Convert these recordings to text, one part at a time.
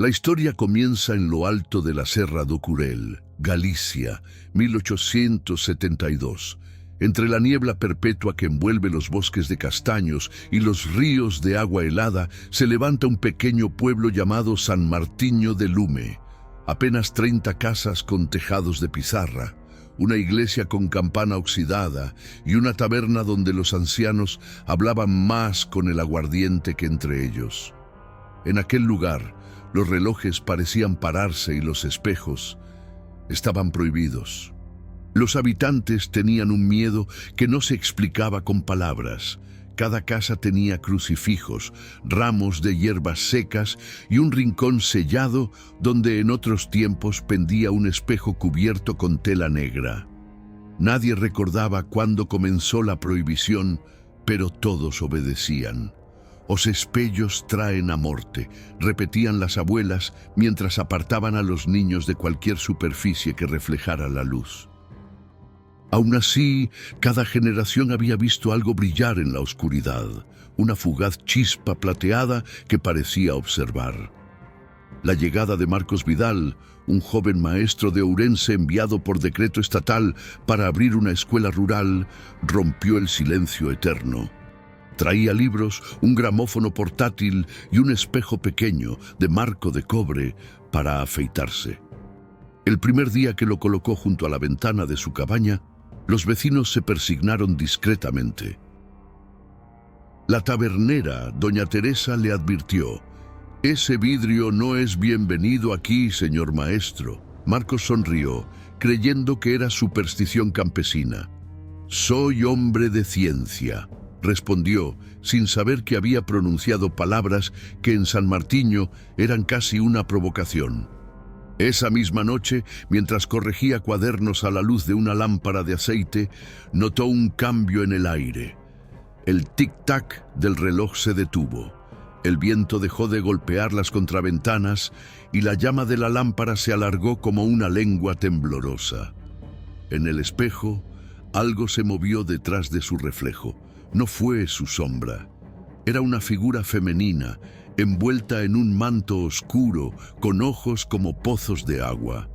La historia comienza en lo alto de la Serra do Curel, Galicia, 1872. Entre la niebla perpetua que envuelve los bosques de castaños y los ríos de agua helada, se levanta un pequeño pueblo llamado San Martiño de Lume. Apenas 30 casas con tejados de pizarra, una iglesia con campana oxidada y una taberna donde los ancianos hablaban más con el aguardiente que entre ellos. En aquel lugar, los relojes parecían pararse y los espejos estaban prohibidos. Los habitantes tenían un miedo que no se explicaba con palabras. Cada casa tenía crucifijos, ramos de hierbas secas y un rincón sellado donde en otros tiempos pendía un espejo cubierto con tela negra. Nadie recordaba cuándo comenzó la prohibición, pero todos obedecían. «Os espellos traen a morte», repetían las abuelas mientras apartaban a los niños de cualquier superficie que reflejara la luz. Aún así, cada generación había visto algo brillar en la oscuridad, una fugaz chispa plateada que parecía observar. La llegada de Marcos Vidal, un joven maestro de Ourense enviado por decreto estatal para abrir una escuela rural, rompió el silencio eterno. Traía libros, un gramófono portátil y un espejo pequeño de marco de cobre para afeitarse. El primer día que lo colocó junto a la ventana de su cabaña, los vecinos se persignaron discretamente. La tabernera, doña Teresa, le advirtió: «Ese vidrio no es bienvenido aquí, señor maestro». Marcos sonrió, creyendo que era superstición campesina. «Soy hombre de ciencia», respondió, sin saber que había pronunciado palabras que en San Martiño eran casi una provocación. Esa misma noche, mientras corregía cuadernos a la luz de una lámpara de aceite, notó un cambio en el aire. El tic-tac del reloj se detuvo. El viento dejó de golpear las contraventanas y la llama de la lámpara se alargó como una lengua temblorosa. En el espejo, algo se movió detrás de su reflejo. No fue su sombra. Era una figura femenina, envuelta en un manto oscuro, con ojos como pozos de agua.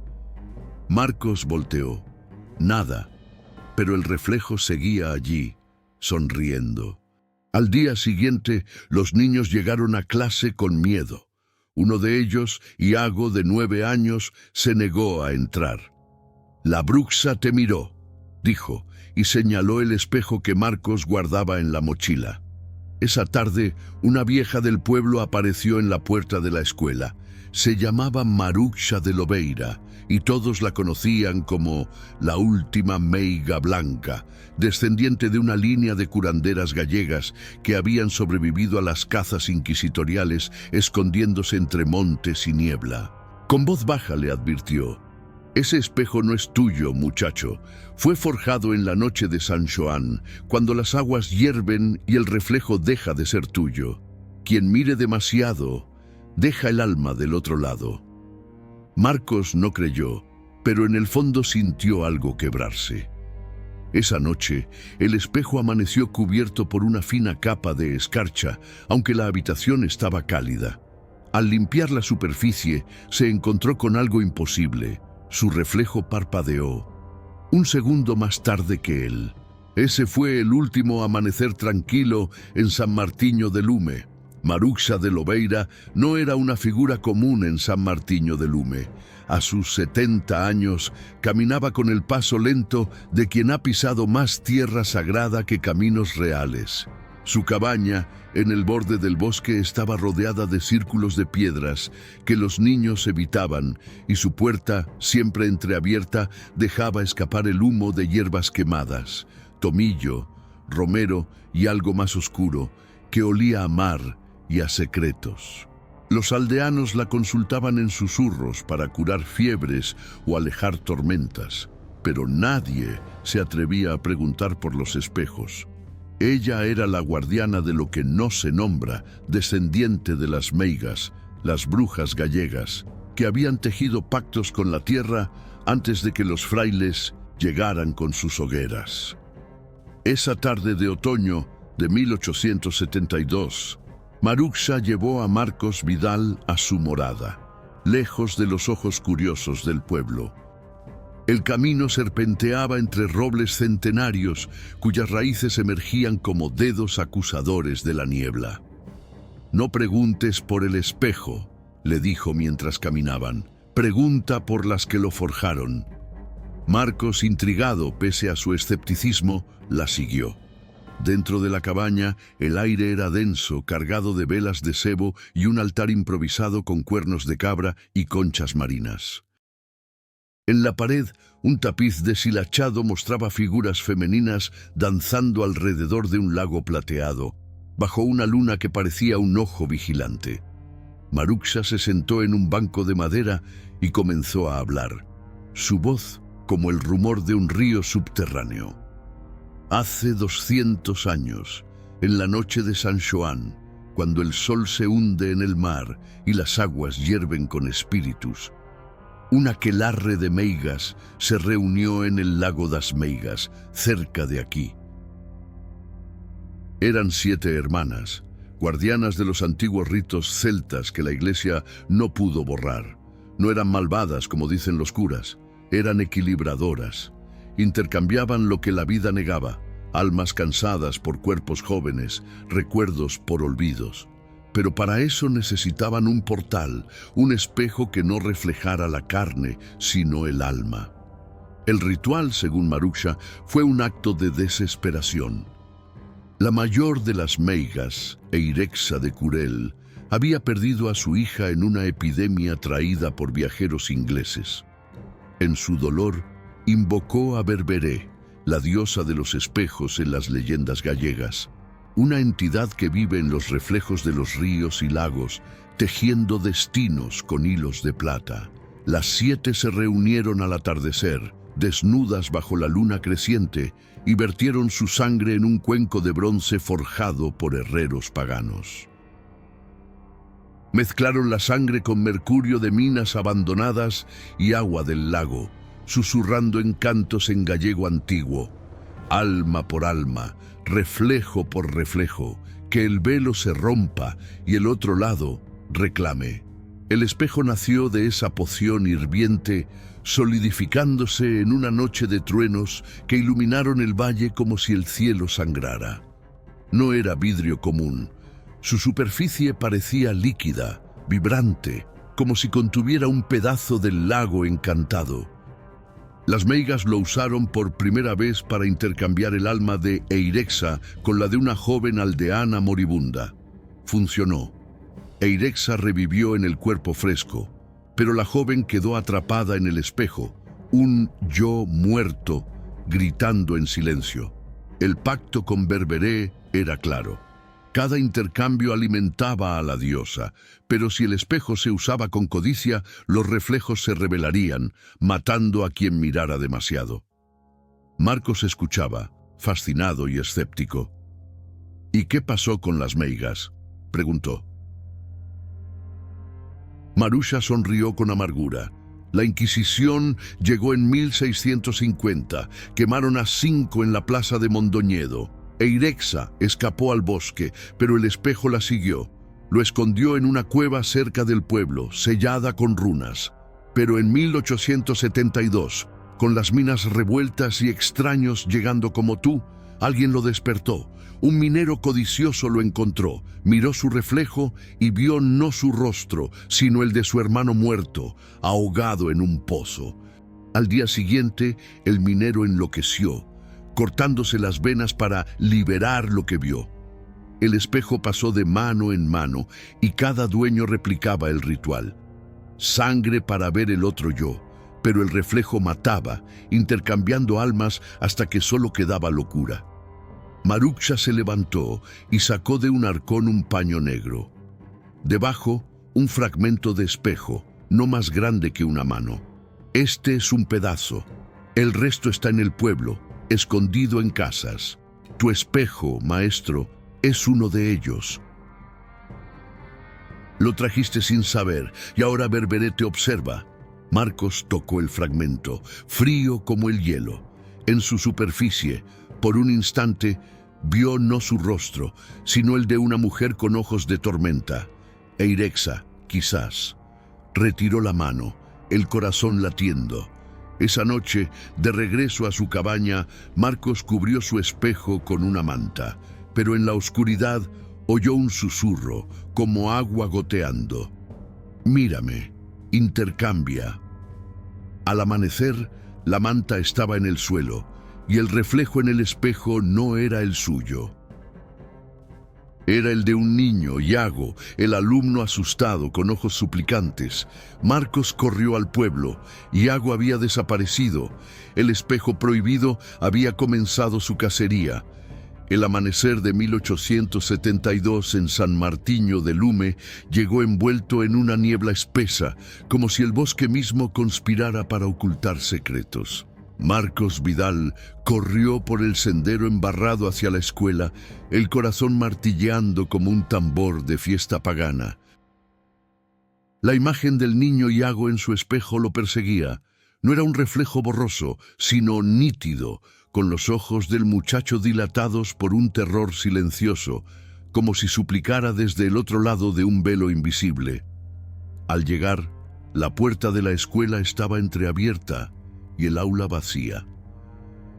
Marcos volteó. Nada, pero el reflejo seguía allí, sonriendo. Al día siguiente, los niños llegaron a clase con miedo. Uno de ellos, Iago, de 9 años, se negó a entrar. «La bruxa te miró», dijo, y señaló el espejo que Marcos guardaba en la mochila. Esa tarde, una vieja del pueblo apareció en la puerta de la escuela. Se llamaba Maruxa de Lobeira, y todos la conocían como la última meiga blanca, descendiente de una línea de curanderas gallegas que habían sobrevivido a las cazas inquisitoriales escondiéndose entre montes y niebla. Con voz baja le advirtió: «Ese espejo no es tuyo, muchacho. Fue forjado en la noche de San Xoán, cuando las aguas hierven y el reflejo deja de ser tuyo. Quien mire demasiado, deja el alma del otro lado». Marcos no creyó, pero en el fondo sintió algo quebrarse. Esa noche, el espejo amaneció cubierto por una fina capa de escarcha, aunque la habitación estaba cálida. Al limpiar la superficie, se encontró con algo imposible. Su reflejo parpadeó. Un segundo más tarde que él. Ese fue el último amanecer tranquilo en San Martiño de Lume. Maruxa de Lobeira no era una figura común en San Martiño de Lume. A sus 70 años, caminaba con el paso lento de quien ha pisado más tierra sagrada que caminos reales. Su cabaña, en el borde del bosque, estaba rodeada de círculos de piedras que los niños evitaban, y su puerta, siempre entreabierta, dejaba escapar el humo de hierbas quemadas, tomillo, romero y algo más oscuro, que olía a mar y a secretos. Los aldeanos la consultaban en susurros para curar fiebres o alejar tormentas, pero nadie se atrevía a preguntar por los espejos. Ella era la guardiana de lo que no se nombra, descendiente de las meigas, las brujas gallegas, que habían tejido pactos con la tierra antes de que los frailes llegaran con sus hogueras. Esa tarde de otoño de 1872, Maruxa llevó a Marcos Vidal a su morada. lejos de los ojos curiosos del pueblo. El camino serpenteaba entre robles centenarios, cuyas raíces emergían como dedos acusadores de la niebla. «No preguntes por el espejo», le dijo mientras caminaban. «Pregunta por las que lo forjaron». Marcos, intrigado pese a su escepticismo, la siguió. Dentro de la cabaña, el aire era denso, cargado de velas de sebo y un altar improvisado con cuernos de cabra y conchas marinas. En la pared, un tapiz deshilachado mostraba figuras femeninas danzando alrededor de un lago plateado, bajo una luna que parecía un ojo vigilante. Maruxa se sentó en un banco de madera y comenzó a hablar. Su voz como el rumor de un río subterráneo. Hace 200 años, en la noche de San Xoán, cuando el sol se hunde en el mar y las aguas hierven con espíritus, un aquelarre de meigas se reunió en el lago das Meigas, cerca de aquí. Eran 7 hermanas, guardianas de los antiguos ritos celtas que la Iglesia no pudo borrar. No eran malvadas, como dicen los curas, eran equilibradoras. Intercambiaban lo que la vida negaba, almas cansadas por cuerpos jóvenes, recuerdos por olvidos. Pero para eso necesitaban un portal, un espejo que no reflejara la carne, sino el alma. El ritual, según Maruxa, fue un acto de desesperación. La mayor de las meigas, Eirexa de Curel, había perdido a su hija en una epidemia traída por viajeros ingleses. En su dolor, invocó a Berberé, la diosa de los espejos en las leyendas gallegas, una entidad que vive en los reflejos de los ríos y lagos, tejiendo destinos con hilos de plata. Las 7 se reunieron al atardecer, desnudas bajo la luna creciente, y vertieron su sangre en un cuenco de bronce forjado por herreros paganos. Mezclaron la sangre con mercurio de minas abandonadas y agua del lago, susurrando en cantos en gallego antiguo. Alma por alma, reflejo por reflejo, que el velo se rompa y el otro lado reclame. El espejo nació de esa poción hirviente, solidificándose en una noche de truenos que iluminaron el valle como si el cielo sangrara. No era vidrio común. Su superficie parecía líquida, vibrante, como si contuviera un pedazo del lago encantado. Las meigas lo usaron por primera vez para intercambiar el alma de Eirexa con la de una joven aldeana moribunda. Funcionó. Eirexa revivió en el cuerpo fresco, pero la joven quedó atrapada en el espejo, un yo muerto, gritando en silencio. El pacto con Berberé era claro. Cada intercambio alimentaba a la diosa, pero si el espejo se usaba con codicia, los reflejos se revelarían, matando a quien mirara demasiado. Marcos escuchaba, fascinado y escéptico. «¿Y qué pasó con las meigas?», preguntó. Maruxa sonrió con amargura. La Inquisición llegó en 1650, quemaron a 5 en la plaza de Mondoñedo. Eirexa escapó al bosque, pero el espejo la siguió. Lo escondió en una cueva cerca del pueblo, sellada con runas. Pero en 1872, con las minas revueltas y extraños llegando como tú, alguien lo despertó. Un minero codicioso lo encontró, miró su reflejo y vio no su rostro, sino el de su hermano muerto, ahogado en un pozo. Al día siguiente, el minero enloqueció, cortándose las venas para liberar lo que vio. El espejo pasó de mano en mano y cada dueño replicaba el ritual. Sangre para ver el otro yo, pero el reflejo mataba, intercambiando almas hasta que solo quedaba locura. Maruxa se levantó y sacó de un arcón un paño negro. Debajo, un fragmento de espejo, no más grande que una mano. Este es un pedazo. El resto está en el pueblo, escondido en casas. Tu espejo, maestro, es uno de ellos. Lo trajiste sin saber y ahora Berberé te observa. Marcos tocó el fragmento, frío como el hielo. En su superficie, por un instante, vio no su rostro, sino el de una mujer con ojos de tormenta. Eirexa, quizás. Retiró la mano, el corazón latiendo. Esa noche, de regreso a su cabaña, Marcos cubrió su espejo con una manta, pero en la oscuridad oyó un susurro, como agua goteando. «Mírame, intercambia». Al amanecer, la manta estaba en el suelo, y el reflejo en el espejo no era el suyo. Era el de un niño, Iago, el alumno asustado, con ojos suplicantes. Marcos corrió al pueblo. Iago había desaparecido. El espejo prohibido había comenzado su cacería. El amanecer de 1872 en San Martiño de Lume llegó envuelto en una niebla espesa, como si el bosque mismo conspirara para ocultar secretos. Marcos Vidal corrió por el sendero embarrado hacia la escuela, el corazón martilleando como un tambor de fiesta pagana. La imagen del niño Iago en su espejo lo perseguía. No era un reflejo borroso, sino nítido, con los ojos del muchacho dilatados por un terror silencioso, como si suplicara desde el otro lado de un velo invisible. Al llegar, la puerta de la escuela estaba entreabierta y el aula vacía.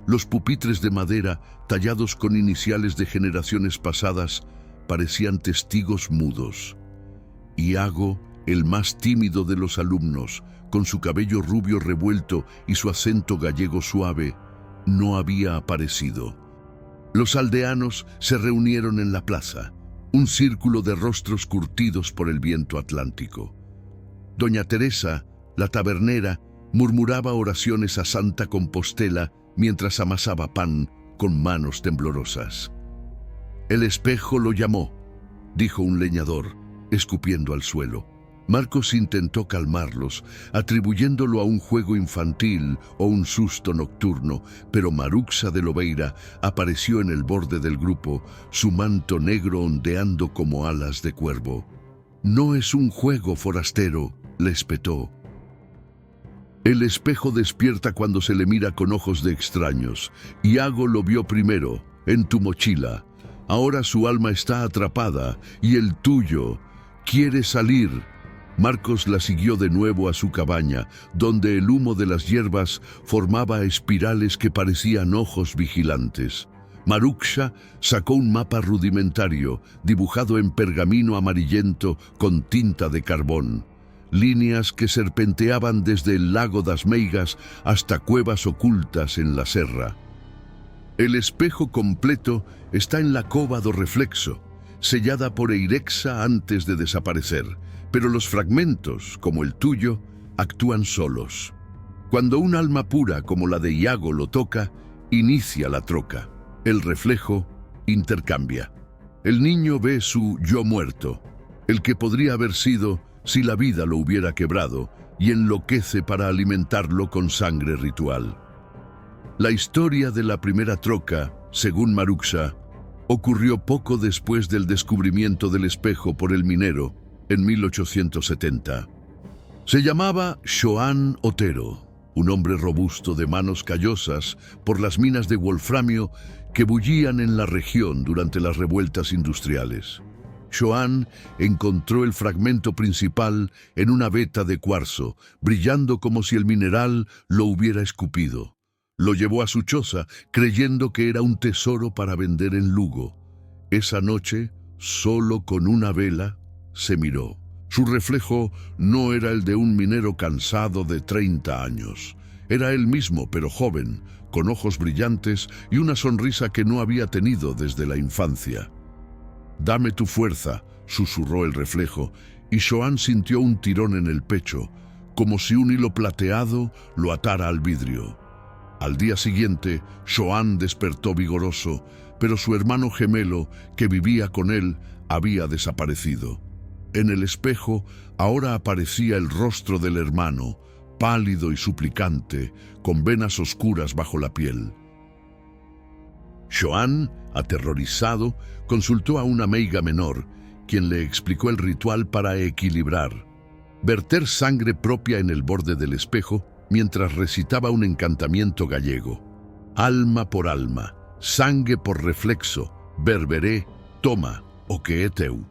Los pupitres de madera, tallados con iniciales de generaciones pasadas, parecían testigos mudos. Iago, el más tímido de los alumnos, con su cabello rubio revuelto y su acento gallego suave, no había aparecido. Los aldeanos se reunieron en la plaza, un círculo de rostros curtidos por el viento atlántico. Doña Teresa, la tabernera, murmuraba oraciones a Santa Compostela mientras amasaba pan con manos temblorosas. «El espejo lo llamó», dijo un leñador, escupiendo al suelo. Marcos intentó calmarlos, atribuyéndolo a un juego infantil o un susto nocturno, pero Maruxa de Lobeira apareció en el borde del grupo, su manto negro ondeando como alas de cuervo. «No es un juego, forastero», le espetó. «El espejo despierta cuando se le mira con ojos de extraños. Iago lo vio primero, en tu mochila. Ahora su alma está atrapada, y el tuyo quiere salir». Marcos la siguió de nuevo a su cabaña, donde el humo de las hierbas formaba espirales que parecían ojos vigilantes. Maruxa sacó un mapa rudimentario, dibujado en pergamino amarillento con tinta de carbón. Líneas que serpenteaban desde el lago das Meigas hasta cuevas ocultas en la serra. El espejo completo está en la cova do Reflexo, sellada por Eirexa antes de desaparecer, pero los fragmentos, como el tuyo, actúan solos. Cuando un alma pura como la de Iago lo toca, inicia la troca. El reflejo intercambia. El niño ve su yo muerto, el que podría haber sido si la vida lo hubiera quebrado, y enloquece para alimentarlo con sangre ritual. La historia de la primera troca, según Maruxa, ocurrió poco después del descubrimiento del espejo por el minero, en 1870. Se llamaba Xoán Otero, un hombre robusto de manos callosas por las minas de wolframio que bullían en la región durante las revueltas industriales. Xoán encontró el fragmento principal en una veta de cuarzo, brillando como si el mineral lo hubiera escupido. Lo llevó a su choza, creyendo que era un tesoro para vender en Lugo. Esa noche, solo con una vela, se miró. Su reflejo no era el de un minero cansado de 30 años. Era él mismo, pero joven, con ojos brillantes y una sonrisa que no había tenido desde la infancia. «Dame tu fuerza», susurró el reflejo, y Xoán sintió un tirón en el pecho, como si un hilo plateado lo atara al vidrio. Al día siguiente, Xoán despertó vigoroso, pero su hermano gemelo, que vivía con él, había desaparecido. En el espejo ahora aparecía el rostro del hermano, pálido y suplicante, con venas oscuras bajo la piel. Xoán, aterrorizado, consultó a una meiga menor, quien le explicó el ritual para equilibrar. Verter sangre propia en el borde del espejo mientras recitaba un encantamiento gallego. Alma por alma, sangue por reflexo, berberé, toma, o que é teu.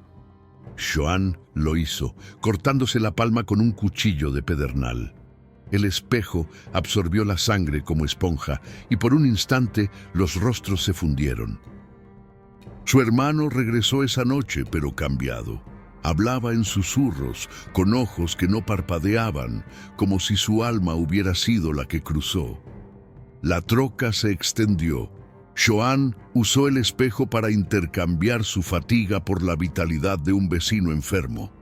Joan lo hizo, cortándose la palma con un cuchillo de pedernal. El espejo absorbió la sangre como esponja y por un instante los rostros se fundieron. Su hermano regresó esa noche, pero cambiado. Hablaba en susurros, con ojos que no parpadeaban, como si su alma hubiera sido la que cruzó. La troca se extendió. Joan usó el espejo para intercambiar su fatiga por la vitalidad de un vecino enfermo.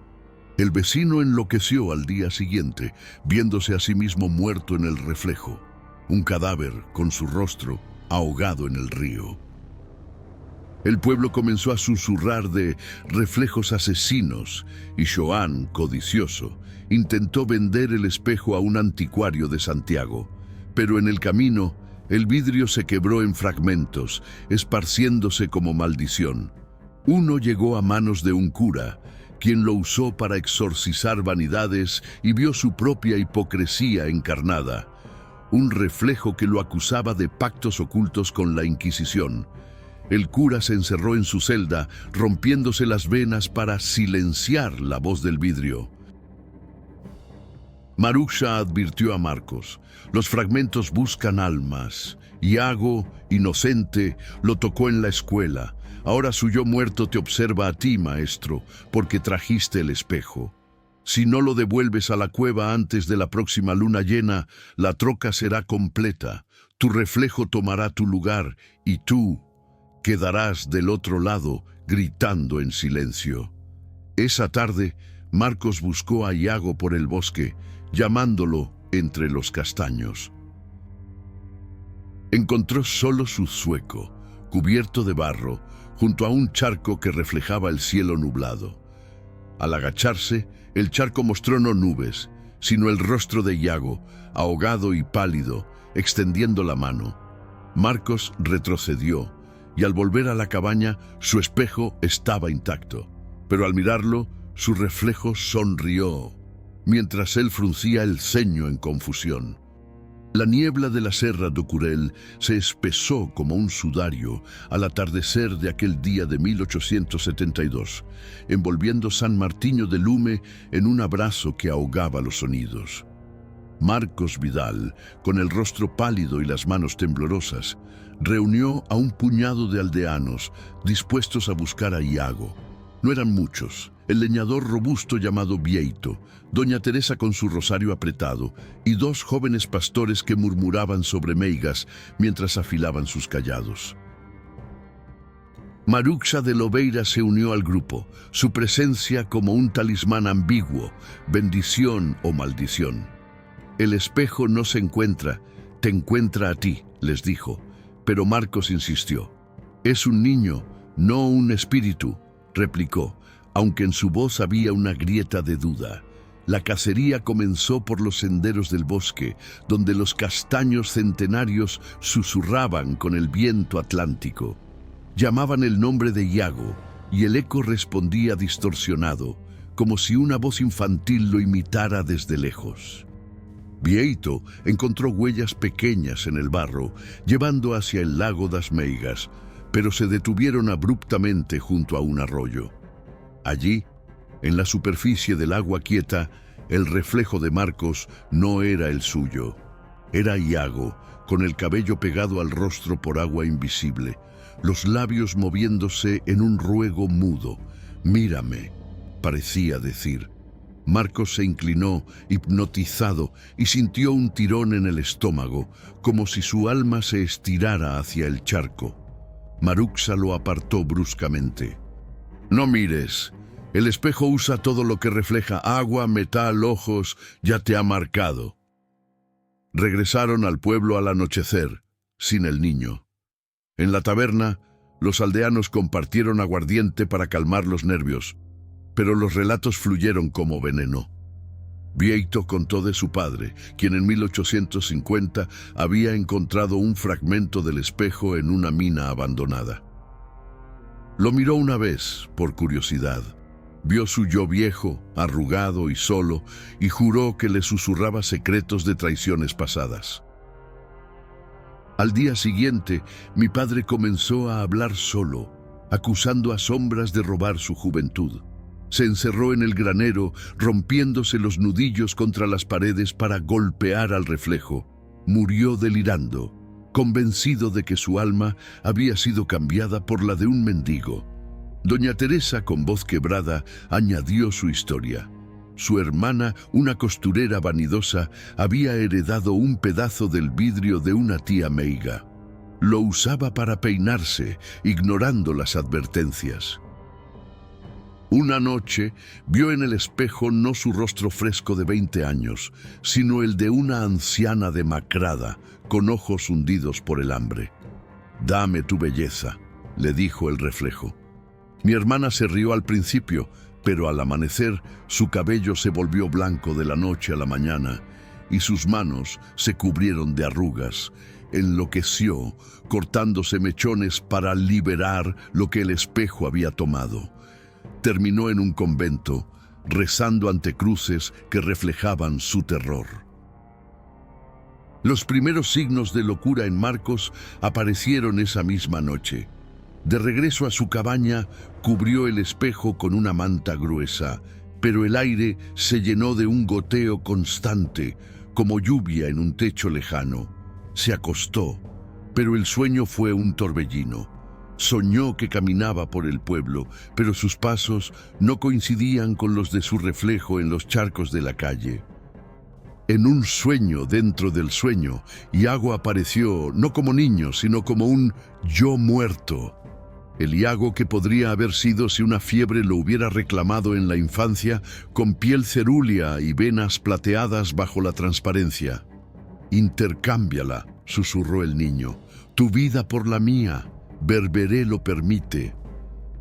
El vecino enloqueció al día siguiente, viéndose a sí mismo muerto en el reflejo, un cadáver con su rostro ahogado en el río. El pueblo comenzó a susurrar de reflejos asesinos y Joan, codicioso, intentó vender el espejo a un anticuario de Santiago, pero en el camino el vidrio se quebró en fragmentos, esparciéndose como maldición. Uno llegó a manos de un cura, quien lo usó para exorcizar vanidades y vio su propia hipocresía encarnada, un reflejo que lo acusaba de pactos ocultos con la Inquisición. El cura se encerró en su celda, rompiéndose las venas para silenciar la voz del vidrio. Maruxa advirtió a Marcos: los fragmentos buscan almas. Iago, inocente, lo tocó en la escuela. Ahora su yo muerto te observa a ti, maestro, porque trajiste el espejo. Si no lo devuelves a la cueva antes de la próxima luna llena, la troca será completa. Tu reflejo tomará tu lugar y tú quedarás del otro lado gritando en silencio. Esa tarde, Marcos buscó a Iago por el bosque, llamándolo entre los castaños. Encontró solo su zueco, cubierto de barro, junto a un charco que reflejaba el cielo nublado. Al agacharse, el charco mostró no nubes, sino el rostro de Iago, ahogado y pálido, extendiendo la mano. Marcos retrocedió, y al volver a la cabaña, su espejo estaba intacto. Pero al mirarlo, su reflejo sonrió, mientras él fruncía el ceño en confusión. La niebla de la Serra do Curel se espesó como un sudario al atardecer de aquel día de 1872, envolviendo San Martiño de Lume en un abrazo que ahogaba los sonidos. Marcos Vidal, con el rostro pálido y las manos temblorosas, reunió a un puñado de aldeanos dispuestos a buscar a Iago. No eran muchos: el leñador robusto llamado Vieito, doña Teresa con su rosario apretado y dos jóvenes pastores que murmuraban sobre meigas mientras afilaban sus callados. Maruxa de Lobeira se unió al grupo, su presencia como un talismán ambiguo, bendición o maldición. El espejo no se encuentra, te encuentra a ti, les dijo, pero Marcos insistió. Es un niño, no un espíritu, replicó, aunque en su voz había una grieta de duda. La cacería comenzó por los senderos del bosque, donde los castaños centenarios susurraban con el viento atlántico. Llamaban el nombre de Iago, y el eco respondía distorsionado, como si una voz infantil lo imitara desde lejos. Vieito encontró huellas pequeñas en el barro, llevando hacia el lago das Meigas, pero se detuvieron abruptamente junto a un arroyo. Allí, en la superficie del agua quieta, el reflejo de Marcos no era el suyo. Era Iago, con el cabello pegado al rostro por agua invisible, los labios moviéndose en un ruego mudo. «Mírame», parecía decir. Marcos se inclinó, hipnotizado, y sintió un tirón en el estómago, como si su alma se estirara hacia el charco. Maruxa lo apartó bruscamente. «No mires. El espejo usa todo lo que refleja: agua, metal, ojos. Ya te ha marcado». Regresaron al pueblo al anochecer, sin el niño. En la taberna, los aldeanos compartieron aguardiente para calmar los nervios, pero los relatos fluyeron como veneno. Vieito contó de su padre, quien en 1850 había encontrado un fragmento del espejo en una mina abandonada. Lo miró una vez, por curiosidad. Vio su yo viejo, arrugado y solo, y juró que le susurraba secretos de traiciones pasadas. Al día siguiente, mi padre comenzó a hablar solo, acusando a sombras de robar su juventud. Se encerró en el granero, rompiéndose los nudillos contra las paredes para golpear al reflejo. Murió delirando, convencido de que su alma había sido cambiada por la de un mendigo. Doña Teresa, con voz quebrada, añadió su historia. Su hermana, una costurera vanidosa, había heredado un pedazo del vidrio de una tía meiga. Lo usaba para peinarse, ignorando las advertencias. Una noche vio en el espejo no su rostro fresco de 20 años, sino el de una anciana demacrada, con ojos hundidos por el hambre. «Dame tu belleza», le dijo el reflejo. Mi hermana se rió al principio, pero al amanecer su cabello se volvió blanco de la noche a la mañana y sus manos se cubrieron de arrugas. Enloqueció, cortándose mechones para liberar lo que el espejo había tomado. Terminó en un convento, rezando ante cruces que reflejaban su terror. Los primeros signos de locura en Marcos aparecieron esa misma noche. De regreso a su cabaña, cubrió el espejo con una manta gruesa, pero el aire se llenó de un goteo constante, como lluvia en un techo lejano. Se acostó, pero el sueño fue un torbellino. Soñó que caminaba por el pueblo, pero sus pasos no coincidían con los de su reflejo en los charcos de la calle. En un sueño dentro del sueño, Iago apareció no como niño, sino como un yo muerto. El Iago que podría haber sido si una fiebre lo hubiera reclamado en la infancia, con piel cerúlea y venas plateadas bajo la transparencia. «Intercámbiala», susurró el niño, «tu vida por la mía. Berberé lo permite».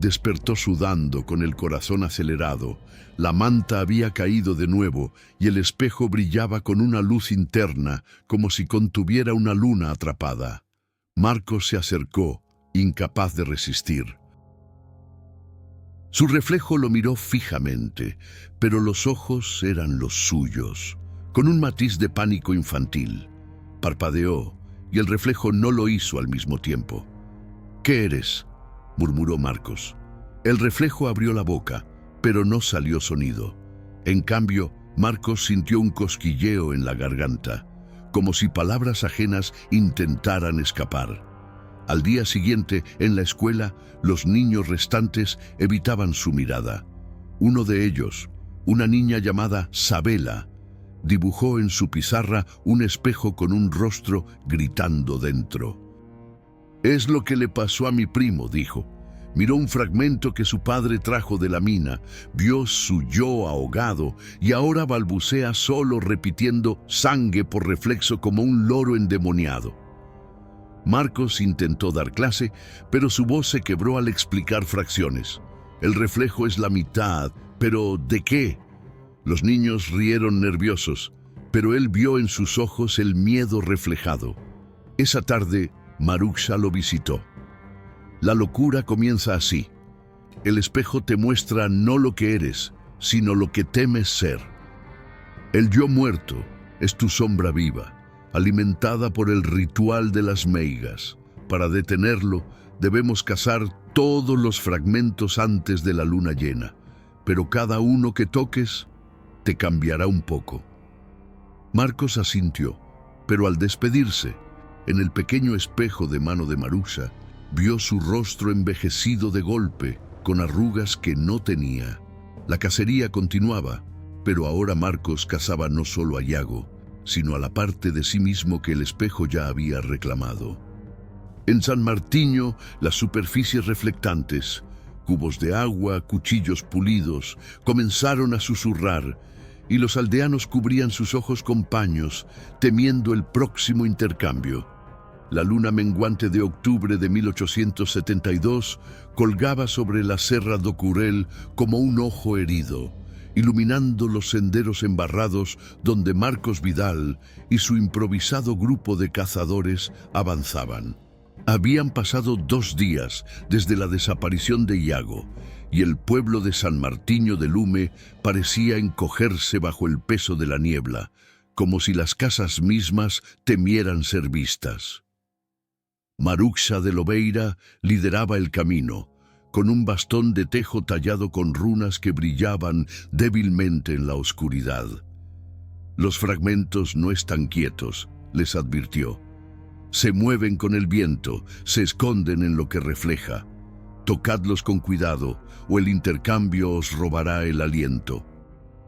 Despertó sudando, con el corazón acelerado. La manta había caído de nuevo y el espejo brillaba con una luz interna, como si contuviera una luna atrapada. Marcos se acercó, incapaz de resistir. Su reflejo lo miró fijamente, pero los ojos eran los suyos, con un matiz de pánico infantil. Parpadeó, y el reflejo no lo hizo al mismo tiempo. «¿Qué eres?», murmuró Marcos. El reflejo abrió la boca, pero no salió sonido. En cambio, Marcos sintió un cosquilleo en la garganta, como si palabras ajenas intentaran escapar. Al día siguiente, en la escuela, los niños restantes evitaban su mirada. Uno de ellos, una niña llamada Sabela, dibujó en su pizarra un espejo con un rostro gritando dentro. «Es lo que le pasó a mi primo», dijo. Miró un fragmento que su padre trajo de la mina, vio su yo ahogado y ahora balbucea solo repitiendo «sangue» por reflexo como un loro endemoniado. Marcos intentó dar clase, pero su voz se quebró al explicar fracciones. «El reflejo es la mitad, pero ¿de qué?». Los niños rieron nerviosos, pero él vio en sus ojos el miedo reflejado. Esa tarde, Maruxa lo visitó. La locura comienza así. El espejo te muestra no lo que eres, sino lo que temes ser. El yo muerto es tu sombra viva, alimentada por el ritual de las meigas. Para detenerlo, debemos cazar todos los fragmentos antes de la luna llena, pero cada uno que toques te cambiará un poco. Marcos asintió, pero al despedirse, en el pequeño espejo de mano de Maruxa, vio su rostro envejecido de golpe, con arrugas que no tenía. La cacería continuaba, pero ahora Marcos cazaba no solo a Iago, sino a la parte de sí mismo que el espejo ya había reclamado. En San Martiño, las superficies reflectantes, cubos de agua, cuchillos pulidos, comenzaron a susurrar, y los aldeanos cubrían sus ojos con paños, temiendo el próximo intercambio. La luna menguante de octubre de 1872 colgaba sobre la Serra do Curel como un ojo herido, iluminando los senderos embarrados donde Marcos Vidal y su improvisado grupo de cazadores avanzaban. Habían pasado 2 días desde la desaparición de Iago, y el pueblo de San Martiño de Lume parecía encogerse bajo el peso de la niebla, como si las casas mismas temieran ser vistas. Maruxa de Lobeira lideraba el camino, con un bastón de tejo tallado con runas que brillaban débilmente en la oscuridad. Los fragmentos no están quietos, les advirtió. Se mueven con el viento, se esconden en lo que refleja. Tocadlos con cuidado, o el intercambio os robará el aliento.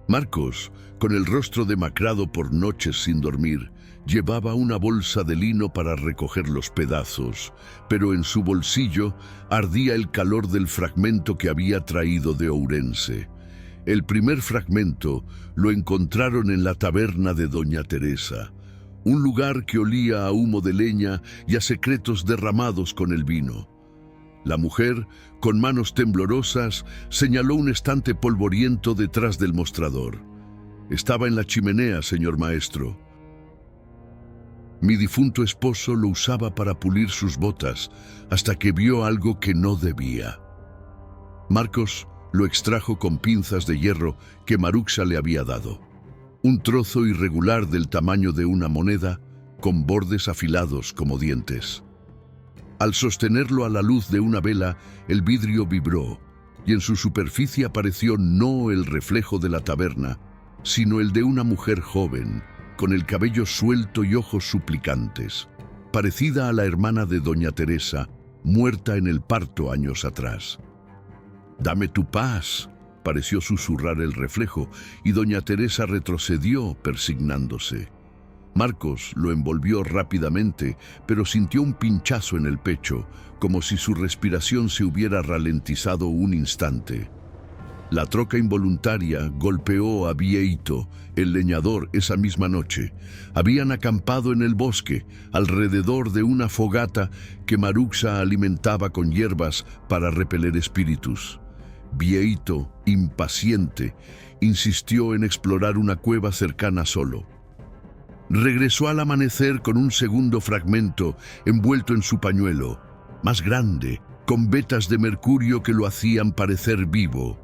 Marcos, con el rostro demacrado por noches sin dormir, llevaba una bolsa de lino para recoger los pedazos, pero en su bolsillo ardía el calor del fragmento que había traído de Ourense. El primer fragmento lo encontraron en la taberna de Doña Teresa, un lugar que olía a humo de leña y a secretos derramados con el vino. La mujer, con manos temblorosas, señaló un estante polvoriento detrás del mostrador. Estaba en la chimenea, señor maestro. Mi difunto esposo lo usaba para pulir sus botas, hasta que vio algo que no debía. Marcos lo extrajo con pinzas de hierro que Maruxa le había dado. Un trozo irregular del tamaño de una moneda, con bordes afilados como dientes. Al sostenerlo a la luz de una vela, el vidrio vibró, y en su superficie apareció no el reflejo de la taberna, sino el de una mujer joven, con el cabello suelto y ojos suplicantes, parecida a la hermana de Doña Teresa, muerta en el parto años atrás. «Dame tu paz», pareció susurrar el reflejo, y Doña Teresa retrocedió, persignándose. Marcos lo envolvió rápidamente, pero sintió un pinchazo en el pecho, como si su respiración se hubiera ralentizado un instante. La troca involuntaria golpeó a Bieito, el leñador, esa misma noche. Habían acampado en el bosque, alrededor de una fogata que Maruxa alimentaba con hierbas para repeler espíritus. Bieito, impaciente, insistió en explorar una cueva cercana solo. Regresó al amanecer con un segundo fragmento envuelto en su pañuelo, más grande, con vetas de mercurio que lo hacían parecer vivo.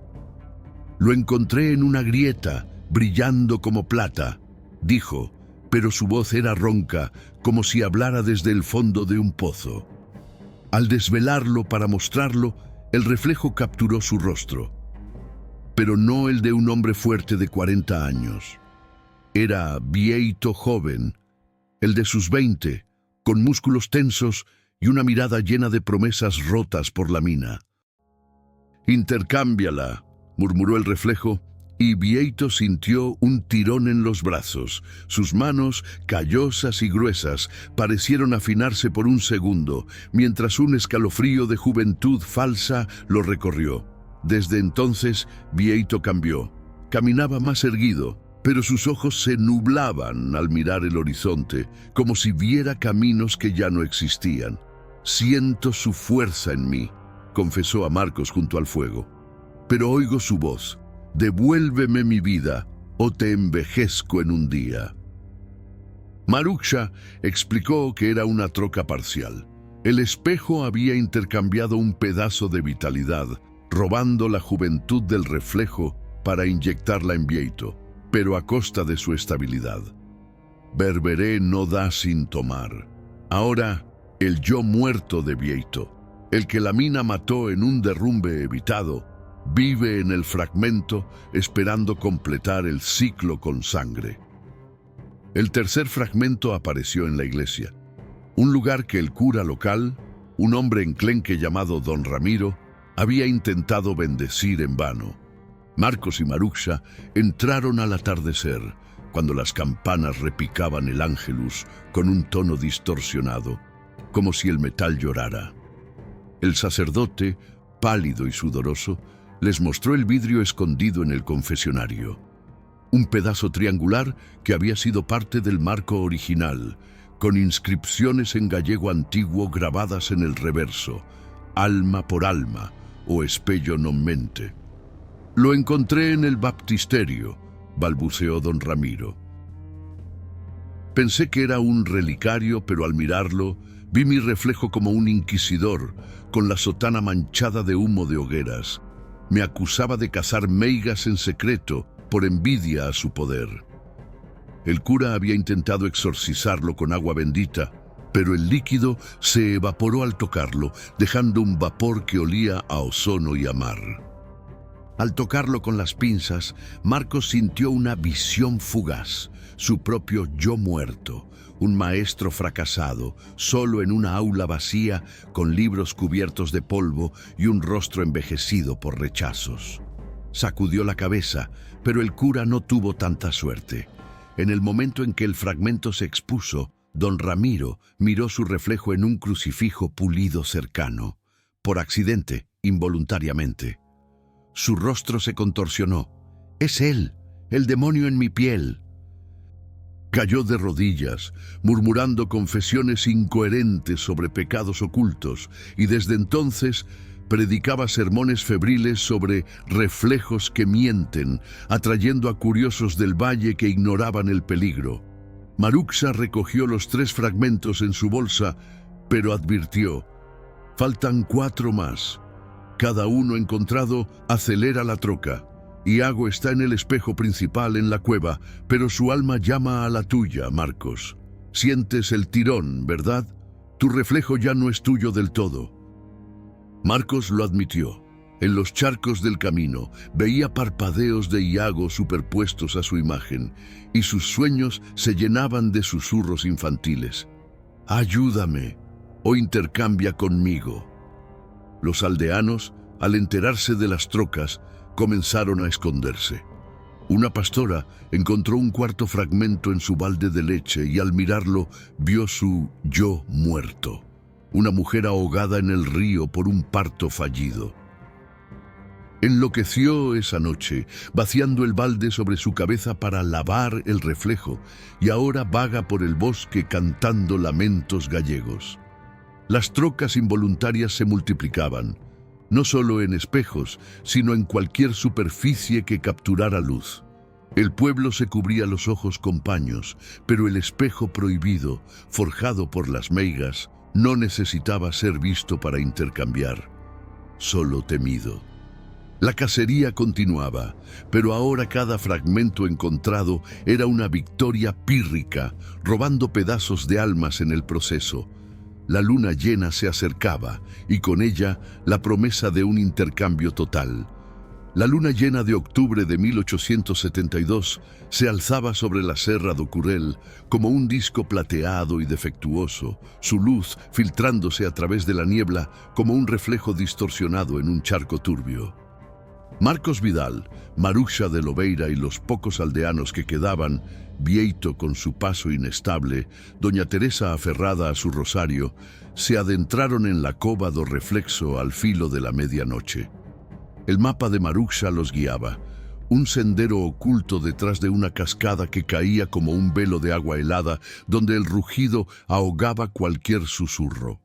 «Lo encontré en una grieta, brillando como plata», dijo, pero su voz era ronca, como si hablara desde el fondo de un pozo. Al desvelarlo para mostrarlo, el reflejo capturó su rostro, pero no el de un hombre fuerte de 40 años. Era Bieito joven, el de sus 20, con músculos tensos y una mirada llena de promesas rotas por la mina. «Intercámbiala», murmuró el reflejo, y Bieito sintió un tirón en los brazos. Sus manos, callosas y gruesas, parecieron afinarse por un segundo, mientras un escalofrío de juventud falsa lo recorrió. Desde entonces, Bieito cambió. Caminaba más erguido, pero sus ojos se nublaban al mirar el horizonte, como si viera caminos que ya no existían. «Siento su fuerza en mí», confesó a Marcos junto al fuego. «Pero oigo su voz. Devuélveme mi vida, o te envejezco en un día». Maruxa explicó que era una troca parcial. El espejo había intercambiado un pedazo de vitalidad, robando la juventud del reflejo para inyectarla en Bieito, pero a costa de su estabilidad. Berberé no da sin tomar. Ahora, el yo muerto de Bieito, el que la mina mató en un derrumbe evitado, vive en el fragmento esperando completar el ciclo con sangre. El tercer fragmento apareció en la iglesia, un lugar que el cura local, un hombre enclenque llamado Don Ramiro, había intentado bendecir en vano. Marcos y Maruxa entraron al atardecer, cuando las campanas repicaban el ángelus con un tono distorsionado, como si el metal llorara. El sacerdote, pálido y sudoroso, les mostró el vidrio escondido en el confesionario. Un pedazo triangular que había sido parte del marco original, con inscripciones en gallego antiguo grabadas en el reverso, «Alma por alma» o «Espello non mente». «Lo encontré en el baptisterio», balbuceó don Ramiro. Pensé que era un relicario, pero al mirarlo, vi mi reflejo como un inquisidor, con la sotana manchada de humo de hogueras. Me acusaba de cazar meigas en secreto, por envidia a su poder. El cura había intentado exorcizarlo con agua bendita, pero el líquido se evaporó al tocarlo, dejando un vapor que olía a ozono y a mar. Al tocarlo con las pinzas, Marcos sintió una visión fugaz, su propio yo muerto, un maestro fracasado, solo en una aula vacía, con libros cubiertos de polvo y un rostro envejecido por rechazos. Sacudió la cabeza, pero el cura no tuvo tanta suerte. En el momento en que el fragmento se expuso, don Ramiro miró su reflejo en un crucifijo pulido cercano. Por accidente, involuntariamente. Su rostro se contorsionó. «Es él, el demonio en mi piel». Cayó de rodillas, murmurando confesiones incoherentes sobre pecados ocultos, y desde entonces predicaba sermones febriles sobre reflejos que mienten, atrayendo a curiosos del valle que ignoraban el peligro. Maruxa recogió los 3 fragmentos en su bolsa, pero advirtió: «Faltan 4 más. Cada uno encontrado acelera la troca. Iago está en el espejo principal en la cueva, pero su alma llama a la tuya, Marcos. Sientes el tirón, ¿verdad? Tu reflejo ya no es tuyo del todo». Marcos lo admitió. En los charcos del camino veía parpadeos de Iago superpuestos a su imagen, y sus sueños se llenaban de susurros infantiles. «Ayúdame, o intercambia conmigo». Los aldeanos, al enterarse de las trocas, comenzaron a esconderse. Una pastora encontró un 4º fragmento en su balde de leche y al mirarlo vio su yo muerto, una mujer ahogada en el río por un parto fallido. Enloqueció esa noche, vaciando el balde sobre su cabeza para lavar el reflejo, y ahora vaga por el bosque cantando lamentos gallegos. Las trocas involuntarias se multiplicaban, no solo en espejos, sino en cualquier superficie que capturara luz. El pueblo se cubría los ojos con paños, pero el espejo prohibido, forjado por las meigas, no necesitaba ser visto para intercambiar, solo temido. La cacería continuaba, pero ahora cada fragmento encontrado era una victoria pírrica, robando pedazos de almas en el proceso. La luna llena se acercaba, y con ella la promesa de un intercambio total. La luna llena de octubre de 1872 se alzaba sobre la Serra do Curel como un disco plateado y defectuoso, su luz filtrándose a través de la niebla como un reflejo distorsionado en un charco turbio. Marcos Vidal, Maruxa de Lobeira y los pocos aldeanos que quedaban, Vieito con su paso inestable, doña Teresa aferrada a su rosario, se adentraron en la cova do Reflexo al filo de la medianoche. El mapa de Maruxa los guiaba, un sendero oculto detrás de una cascada que caía como un velo de agua helada, donde el rugido ahogaba cualquier susurro.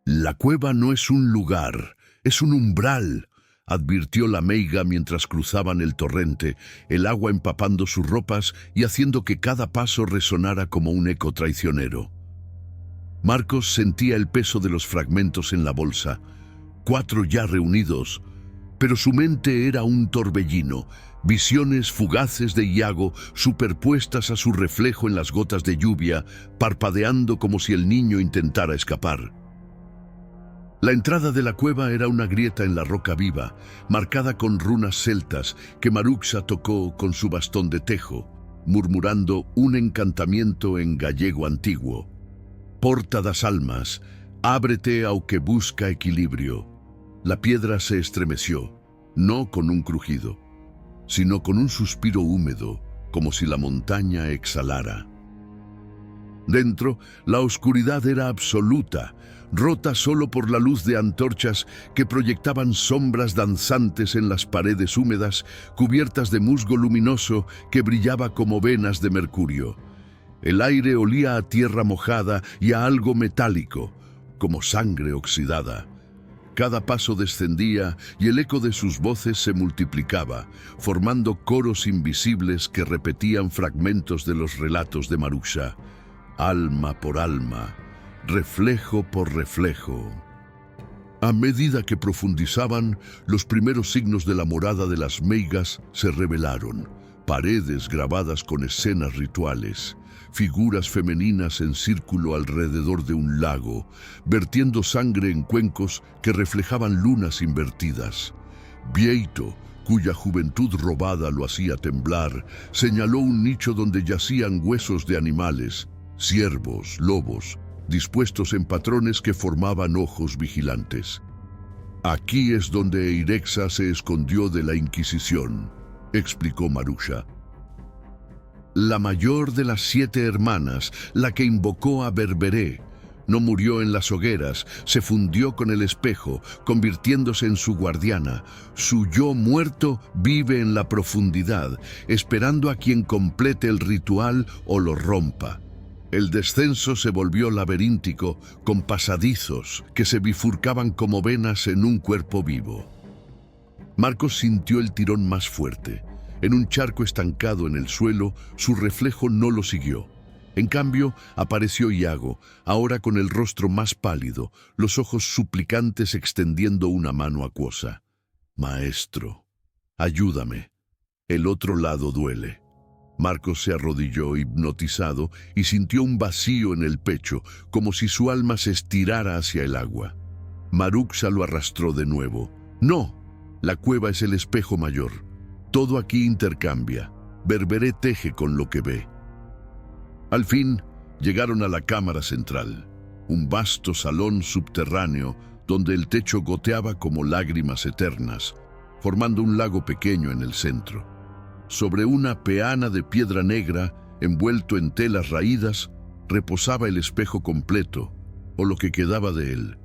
«La cueva no es un lugar, es un umbral», advirtió la meiga mientras cruzaban el torrente, el agua empapando sus ropas y haciendo que cada paso resonara como un eco traicionero. Marcos sentía el peso de los fragmentos en la bolsa, 4 ya reunidos, pero su mente era un torbellino, visiones fugaces de Iago superpuestas a su reflejo en las gotas de lluvia, parpadeando como si el niño intentara escapar. La entrada de la cueva era una grieta en la roca viva, marcada con runas celtas que Maruxa tocó con su bastón de tejo, murmurando un encantamiento en gallego antiguo. «Porta das almas, ábrete ao que busca equilibrio». La piedra se estremeció, no con un crujido, sino con un suspiro húmedo, como si la montaña exhalara. Dentro, la oscuridad era absoluta, rota solo por la luz de antorchas que proyectaban sombras danzantes en las paredes húmedas, cubiertas de musgo luminoso que brillaba como venas de mercurio. El aire olía a tierra mojada y a algo metálico, como sangre oxidada. Cada paso descendía y el eco de sus voces se multiplicaba, formando coros invisibles que repetían fragmentos de los relatos de Maruxa. Alma por alma, reflejo por reflejo. A medida que profundizaban, los primeros signos de la morada de las meigas se revelaron. paredes grabadas con escenas rituales, figuras femeninas en círculo alrededor de un lago, vertiendo sangre en cuencos que reflejaban lunas invertidas. Bieito, cuya juventud robada lo hacía temblar, señaló un nicho donde yacían huesos de animales, ciervos, lobos, dispuestos en patrones que formaban ojos vigilantes. Aquí es donde Eirexia se escondió de la Inquisición, explicó Marusha. La mayor de las 7 hermanas, la que invocó a Berberé, no murió en las hogueras, se fundió con el espejo, convirtiéndose en su guardiana. Su yo muerto vive en la profundidad, esperando a quien complete el ritual o lo rompa. El descenso se volvió laberíntico, con pasadizos que se bifurcaban como venas en un cuerpo vivo. Marcos sintió el tirón más fuerte. En un charco estancado en el suelo, su reflejo no lo siguió. En cambio, apareció Iago, ahora con el rostro más pálido, los ojos suplicantes extendiendo una mano acuosa. «Maestro, ayúdame. El otro lado duele». Marcos se arrodilló hipnotizado y sintió un vacío en el pecho, como si su alma se estirara hacia el agua. Marusha lo arrastró de nuevo. «No, la cueva es el espejo mayor. Todo aquí intercambia. Berberé teje con lo que ve». Al fin, llegaron a la cámara central, un vasto salón subterráneo donde el techo goteaba como lágrimas eternas, formando un lago pequeño en el centro. Sobre una peana de piedra negra, envuelto en telas raídas, reposaba el espejo completo, o lo que quedaba de él.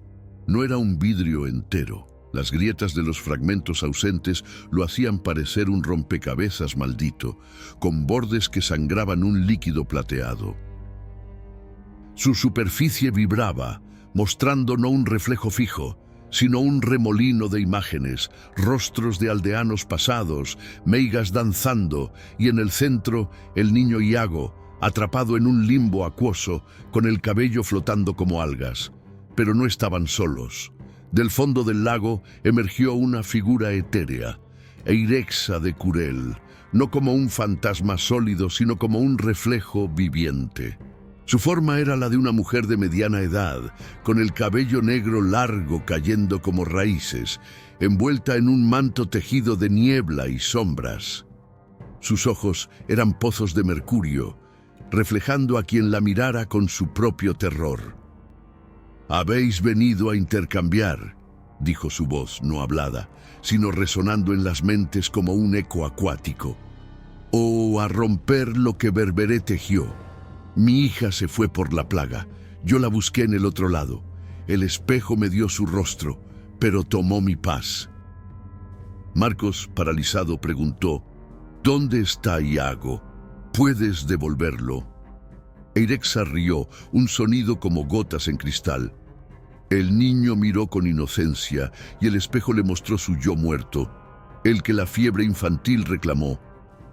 No era un vidrio entero. Las grietas de los fragmentos ausentes lo hacían parecer un rompecabezas maldito, con bordes que sangraban un líquido plateado. Su superficie vibraba, mostrando no un reflejo fijo, sino un remolino de imágenes, rostros de aldeanos pasados, meigas danzando, y en el centro el niño Iago, atrapado en un limbo acuoso, con el cabello flotando como algas. Pero no estaban solos. Del fondo del lago emergió una figura etérea, Eirexia de Curel, no como un fantasma sólido, sino como un reflejo viviente. Su forma era la de una mujer de mediana edad, con el cabello negro largo cayendo como raíces, envuelta en un manto tejido de niebla y sombras. Sus ojos eran pozos de mercurio, reflejando a quien la mirara con su propio terror. «Habéis venido a intercambiar», dijo su voz no hablada, sino resonando en las mentes como un eco acuático. «O a romper lo que Berberé tejió. Mi hija se fue por la plaga. Yo la busqué en el otro lado. El espejo me dio su rostro, pero tomó mi paz». Marcos, paralizado, preguntó: «¿Dónde está Iago? ¿Puedes devolverlo?» Eirexia rió, un sonido como gotas en cristal. El niño miró con inocencia y el espejo le mostró su yo muerto, el que la fiebre infantil reclamó.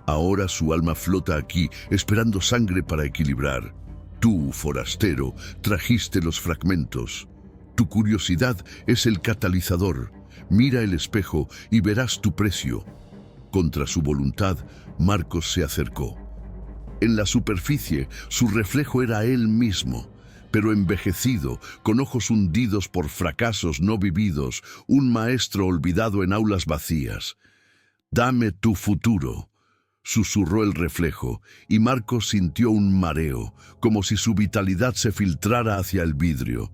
Ahora su alma flota aquí, esperando sangre para equilibrar. Tú, forastero, trajiste los fragmentos. Tu curiosidad es el catalizador. Mira el espejo y verás tu precio. Contra su voluntad, Marcos se acercó. En la superficie, su reflejo era él mismo, pero envejecido, con ojos hundidos por fracasos no vividos, un maestro olvidado en aulas vacías. «Dame tu futuro», susurró el reflejo, y Marcos sintió un mareo, como si su vitalidad se filtrara hacia el vidrio.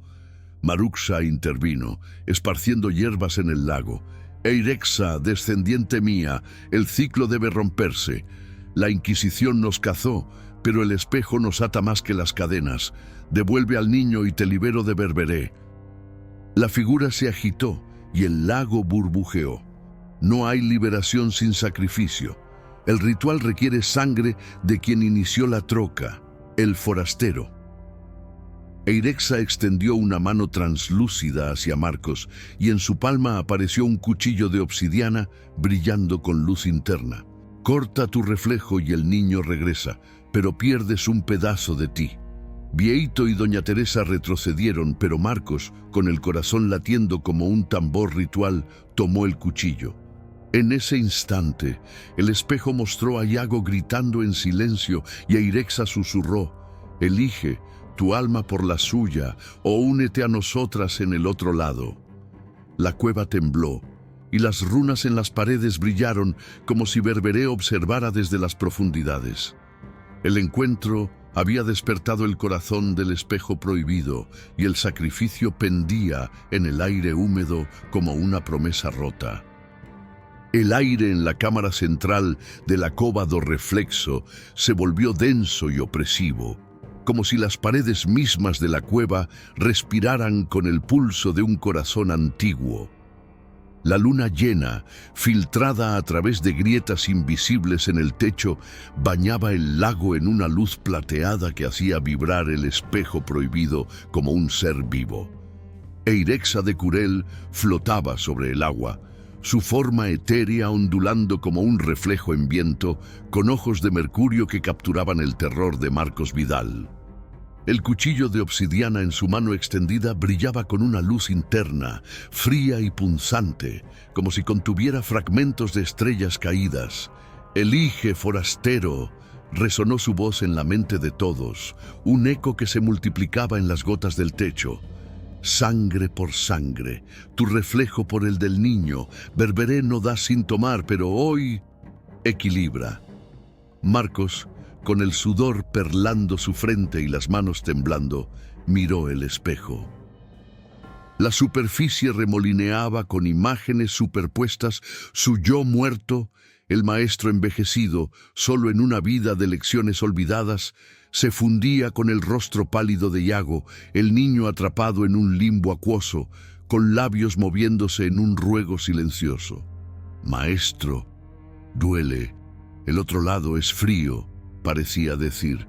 Marusha intervino, esparciendo hierbas en el lago. «Eirexia, descendiente mía, el ciclo debe romperse. La Inquisición nos cazó, pero el espejo nos ata más que las cadenas. Devuelve al niño y te libero de Berberé». La figura se agitó y el lago burbujeó. No hay liberación sin sacrificio. El ritual requiere sangre de quien inició la troca, el forastero. Eirexia extendió una mano translúcida hacia Marcos y en su palma apareció un cuchillo de obsidiana brillando con luz interna. «Corta tu reflejo y el niño regresa, pero pierdes un pedazo de ti». Bieito y doña Teresa retrocedieron, pero Marcos, con el corazón latiendo como un tambor ritual, tomó el cuchillo. En ese instante, el espejo mostró a Iago gritando en silencio y Eirexia susurró: «Elige tu alma por la suya o únete a nosotras en el otro lado». La cueva tembló y las runas en las paredes brillaron como si Berberé observara desde las profundidades. El encuentro había despertado el corazón del espejo prohibido y el sacrificio pendía en el aire húmedo como una promesa rota. El aire en la cámara central de la cova do reflexo se volvió denso y opresivo, como si las paredes mismas de la cueva respiraran con el pulso de un corazón antiguo. La luna llena, filtrada a través de grietas invisibles en el techo, bañaba el lago en una luz plateada que hacía vibrar el espejo prohibido como un ser vivo. Eirexia de Curel flotaba sobre el agua, su forma etérea ondulando como un reflejo en viento, con ojos de mercurio que capturaban el terror de Marcos Vidal. El cuchillo de obsidiana en su mano extendida brillaba con una luz interna, fría y punzante, como si contuviera fragmentos de estrellas caídas. «Elige, forastero», resonó su voz en la mente de todos, un eco que se multiplicaba en las gotas del techo. «Sangre por sangre, tu reflejo por el del niño. Berberé no da sin tomar, pero hoy equilibra». Marcos, con el sudor perlando su frente y las manos temblando, miró el espejo. La superficie remolineaba con imágenes superpuestas su yo muerto, el maestro envejecido, solo en una vida de lecciones olvidadas, se fundía con el rostro pálido de Iago, el niño atrapado en un limbo acuoso, con labios moviéndose en un ruego silencioso. «Maestro, duele, el otro lado es frío», parecía decir.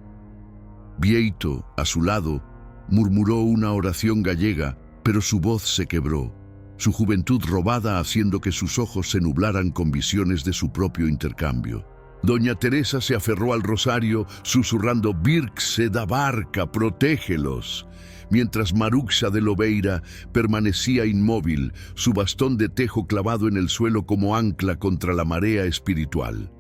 Bieito, a su lado, murmuró una oración gallega, pero su voz se quebró, su juventud robada haciendo que sus ojos se nublaran con visiones de su propio intercambio. Doña Teresa se aferró al rosario, susurrando «Birxe da Barca, protégelos», mientras Maruxa de Lobeira permanecía inmóvil, su bastón de tejo clavado en el suelo como ancla contra la marea espiritual.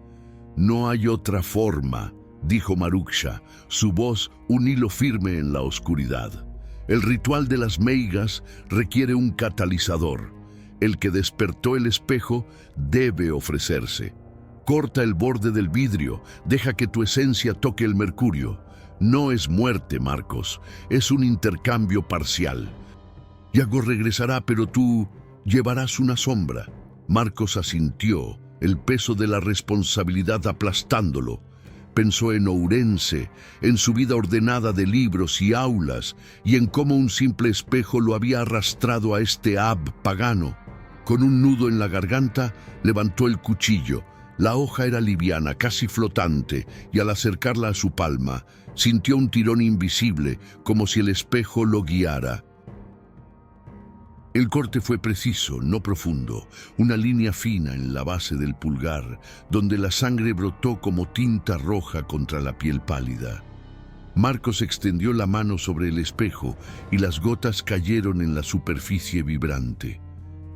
«No hay otra forma», dijo Maruxa, su voz un hilo firme en la oscuridad. «El ritual de las meigas requiere un catalizador. El que despertó el espejo debe ofrecerse. Corta el borde del vidrio, deja que tu esencia toque el mercurio. No es muerte, Marcos, es un intercambio parcial. Iago regresará, pero tú llevarás una sombra». Marcos asintió, el peso de la responsabilidad aplastándolo. Pensó en Ourense, en su vida ordenada de libros y aulas, y en cómo un simple espejo lo había arrastrado a este Ab pagano. Con un nudo en la garganta, levantó el cuchillo. La hoja era liviana, casi flotante, y al acercarla a su palma, sintió un tirón invisible, como si el espejo lo guiara. El corte fue preciso, no profundo, una línea fina en la base del pulgar, donde la sangre brotó como tinta roja contra la piel pálida. Marcos extendió la mano sobre el espejo y las gotas cayeron en la superficie vibrante.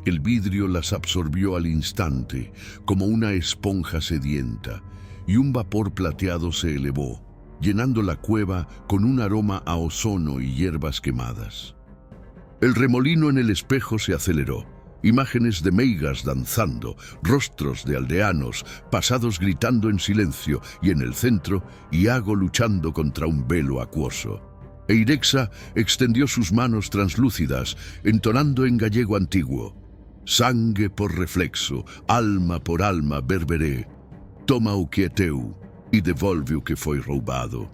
El vidrio las absorbió al instante, como una esponja sedienta, y un vapor plateado se elevó, llenando la cueva con un aroma a ozono y hierbas quemadas. El remolino en el espejo se aceleró. Imágenes de meigas danzando, rostros de aldeanos, pasados gritando en silencio, y en el centro, Iago luchando contra un velo acuoso. Eirexia extendió sus manos translúcidas, entonando en gallego antiguo: «Sangue por reflexo, alma por alma, Berberé. Toma o que é teu e devolve o que foi roubado».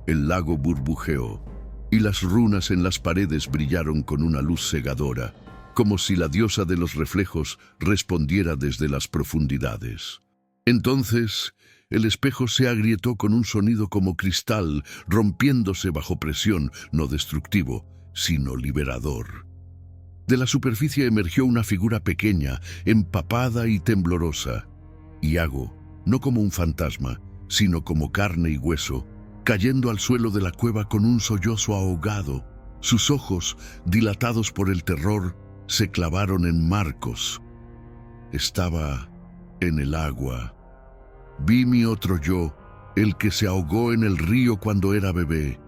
El lago burbujeó, y las runas en las paredes brillaron con una luz cegadora, como si la diosa de los reflejos respondiera desde las profundidades. Entonces, el espejo se agrietó con un sonido como cristal, rompiéndose bajo presión, no destructivo, sino liberador. De la superficie emergió una figura pequeña, empapada y temblorosa. Iago, no como un fantasma, sino como carne y hueso, cayendo al suelo de la cueva con un sollozo ahogado. Sus ojos, dilatados por el terror, se clavaron en Marcos. Estaba en el agua. Vi mi otro yo, el que se ahogó en el río cuando era bebé.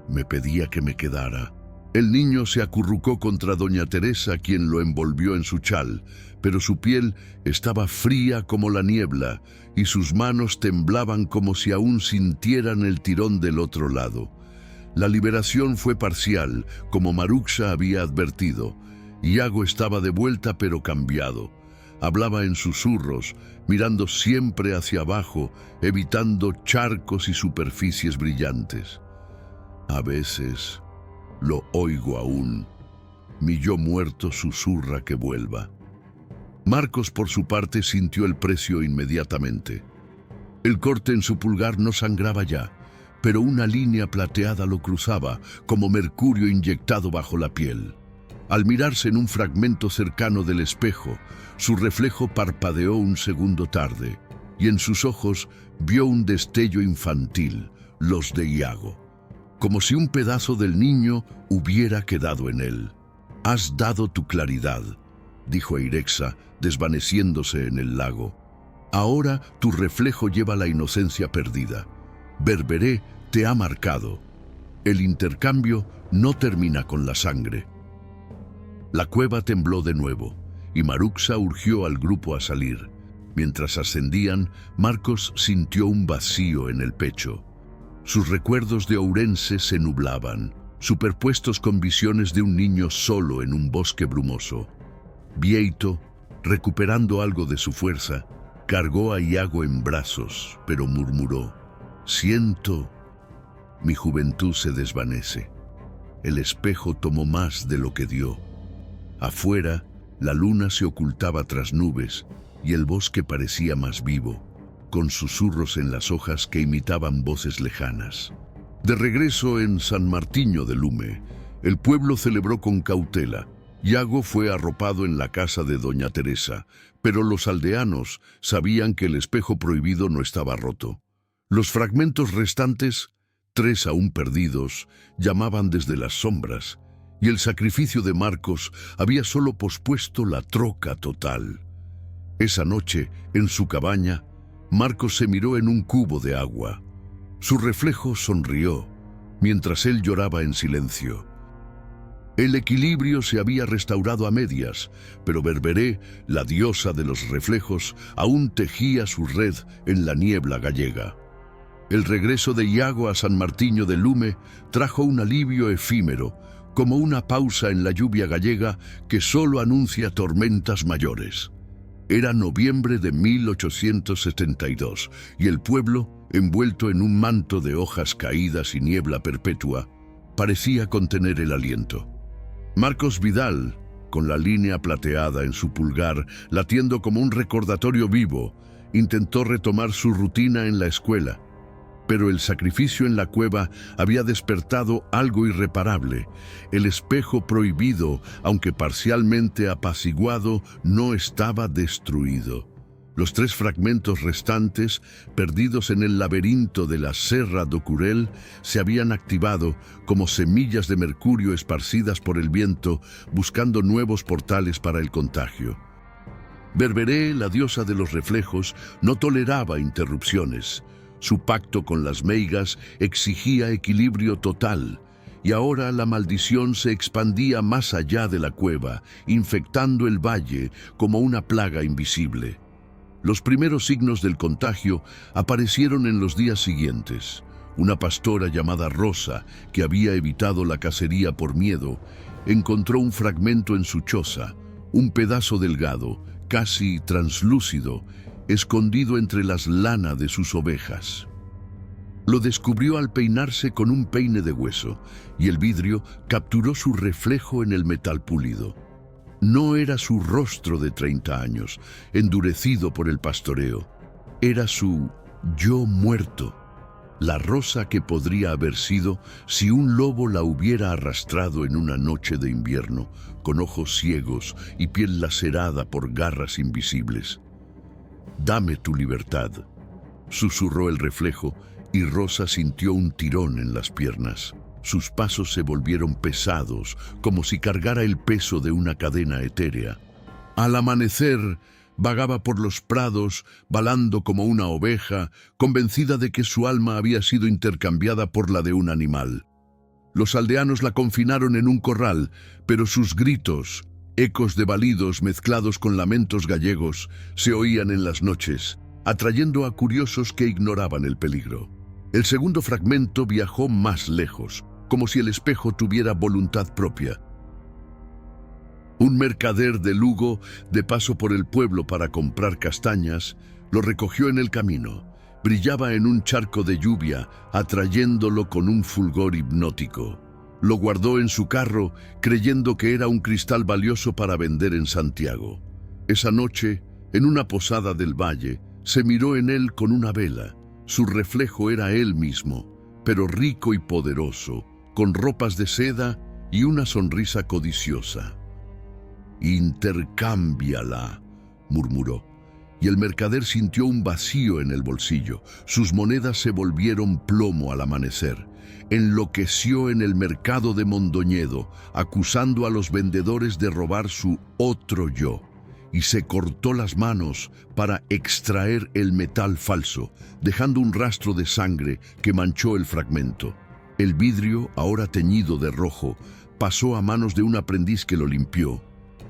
Me pedía que me quedara. El niño se acurrucó contra doña Teresa, quien lo envolvió en su chal, pero su piel estaba fría como la niebla y sus manos temblaban como si aún sintieran el tirón del otro lado. La liberación fue parcial, como Maruxa había advertido. Iago estaba de vuelta pero cambiado. Hablaba en susurros, mirando siempre hacia abajo, evitando charcos y superficies brillantes. A veces lo oigo aún. Mi yo muerto susurra que vuelva. Marcos, por su parte, sintió el precio inmediatamente. El corte en su pulgar no sangraba ya, pero una línea plateada lo cruzaba, como mercurio inyectado bajo la piel. Al mirarse en un fragmento cercano del espejo, su reflejo parpadeó un segundo tarde, y en sus ojos vio un destello infantil, los de Iago, como si un pedazo del niño hubiera quedado en él. «Has dado tu claridad», dijo Eirexia, desvaneciéndose en el lago. «Ahora tu reflejo lleva la inocencia perdida. Berberé te ha marcado. El intercambio no termina con la sangre». La cueva tembló de nuevo, y Maruxa urgió al grupo a salir. Mientras ascendían, Marcos sintió un vacío en el pecho. Sus recuerdos de Ourense se nublaban, superpuestos con visiones de un niño solo en un bosque brumoso. Bieito, recuperando algo de su fuerza, cargó a Iago en brazos, pero murmuró: «Siento, mi juventud se desvanece. El espejo tomó más de lo que dio». Afuera, la luna se ocultaba tras nubes y el bosque parecía más vivo, con susurros en las hojas que imitaban voces lejanas. De regreso en San Martiño de Lume, el pueblo celebró con cautela. Iago fue arropado en la casa de doña Teresa, pero los aldeanos sabían que el espejo prohibido no estaba roto. Los fragmentos restantes, 3 aún perdidos, llamaban desde las sombras, y el sacrificio de Marcos había solo pospuesto la troca total. Esa noche, en su cabaña, Marcos se miró en un cubo de agua. Su reflejo sonrió, mientras él lloraba en silencio. El equilibrio se había restaurado a medias, pero Berberé, la diosa de los reflejos, aún tejía su red en la niebla gallega. El regreso de Iago a San Martiño de Lume trajo un alivio efímero, como una pausa en la lluvia gallega que solo anuncia tormentas mayores. Era noviembre de 1872 y el pueblo, envuelto en un manto de hojas caídas y niebla perpetua, parecía contener el aliento. Marcos Vidal, con la línea plateada en su pulgar, latiendo como un recordatorio vivo, intentó retomar su rutina en la escuela. Pero el sacrificio en la cueva había despertado algo irreparable. El espejo prohibido, aunque parcialmente apaciguado, no estaba destruido. Los 3 fragmentos restantes, perdidos en el laberinto de la Serra do Curel, se habían activado como semillas de mercurio esparcidas por el viento, buscando nuevos portales para el contagio. Berberé, la diosa de los reflejos, no toleraba interrupciones. Su pacto con las meigas exigía equilibrio total, y ahora la maldición se expandía más allá de la cueva, infectando el valle como una plaga invisible. Los primeros signos del contagio aparecieron en los días siguientes. Una pastora llamada Rosa, que había evitado la cacería por miedo, encontró un fragmento en su choza, un pedazo delgado, casi translúcido, escondido entre las lanas de sus ovejas. Lo descubrió al peinarse con un peine de hueso, y el vidrio capturó su reflejo en el metal pulido. No era su rostro de 30 años, endurecido por el pastoreo. Era su yo muerto, la rosa que podría haber sido si un lobo la hubiera arrastrado en una noche de invierno, con ojos ciegos y piel lacerada por garras invisibles. «Dame tu libertad», susurró el reflejo, y Rosa sintió un tirón en las piernas. Sus pasos se volvieron pesados, como si cargara el peso de una cadena etérea. Al amanecer, vagaba por los prados, balando como una oveja, convencida de que su alma había sido intercambiada por la de un animal. Los aldeanos la confinaron en un corral, pero sus gritos, ecos de balidos mezclados con lamentos gallegos, se oían en las noches, atrayendo a curiosos que ignoraban el peligro. El segundo fragmento viajó más lejos, como si el espejo tuviera voluntad propia. Un mercader de Lugo, de paso por el pueblo para comprar castañas, lo recogió en el camino. Brillaba en un charco de lluvia, atrayéndolo con un fulgor hipnótico. Lo guardó en su carro, creyendo que era un cristal valioso para vender en Santiago. Esa noche, en una posada del valle, se miró en él con una vela. Su reflejo era él mismo, pero rico y poderoso, con ropas de seda y una sonrisa codiciosa. «Intercámbiala», murmuró, y el mercader sintió un vacío en el bolsillo. Sus monedas se volvieron plomo al amanecer. Enloqueció en el mercado de Mondoñedo, acusando a los vendedores de robar su otro yo, y se cortó las manos para extraer el metal falso, dejando un rastro de sangre que manchó el fragmento. El vidrio, ahora teñido de rojo, pasó a manos de un aprendiz que lo limpió,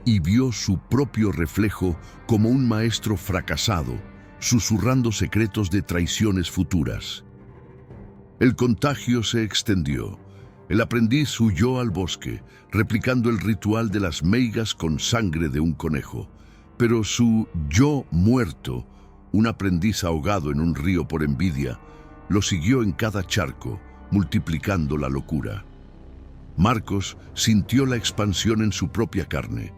y vio su propio reflejo como un maestro fracasado, susurrando secretos de traiciones futuras. El contagio se extendió. El aprendiz huyó al bosque, replicando el ritual de las meigas con sangre de un conejo. Pero su yo muerto, un aprendiz ahogado en un río por envidia, lo siguió en cada charco, multiplicando la locura. Marcos sintió la expansión en su propia carne.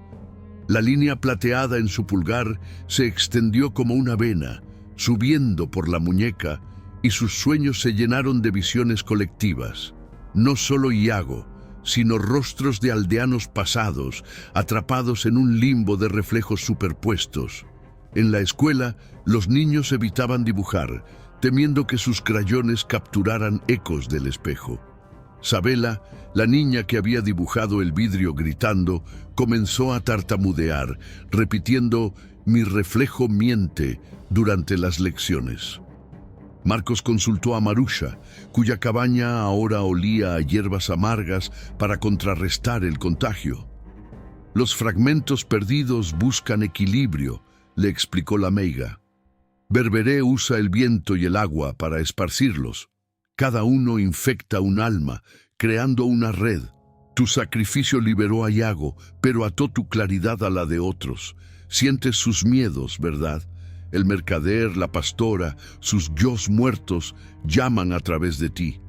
La línea plateada en su pulgar se extendió como una vena, subiendo por la muñeca, y sus sueños se llenaron de visiones colectivas. No solo Iago, sino rostros de aldeanos pasados, atrapados en un limbo de reflejos superpuestos. En la escuela, los niños evitaban dibujar, temiendo que sus crayones capturaran ecos del espejo. Sabela, la niña que había dibujado el vidrio gritando, comenzó a tartamudear, repitiendo «mi reflejo miente» durante las lecciones. Marcos consultó a Marusha, cuya cabaña ahora olía a hierbas amargas para contrarrestar el contagio. «Los fragmentos perdidos buscan equilibrio», le explicó la meiga. «Berberé usa el viento y el agua para esparcirlos. Cada uno infecta un alma, creando una red. Tu sacrificio liberó a Iago, pero ató tu claridad a la de otros. Sientes sus miedos, ¿verdad? El mercader, la pastora, sus yos muertos llaman a través de ti».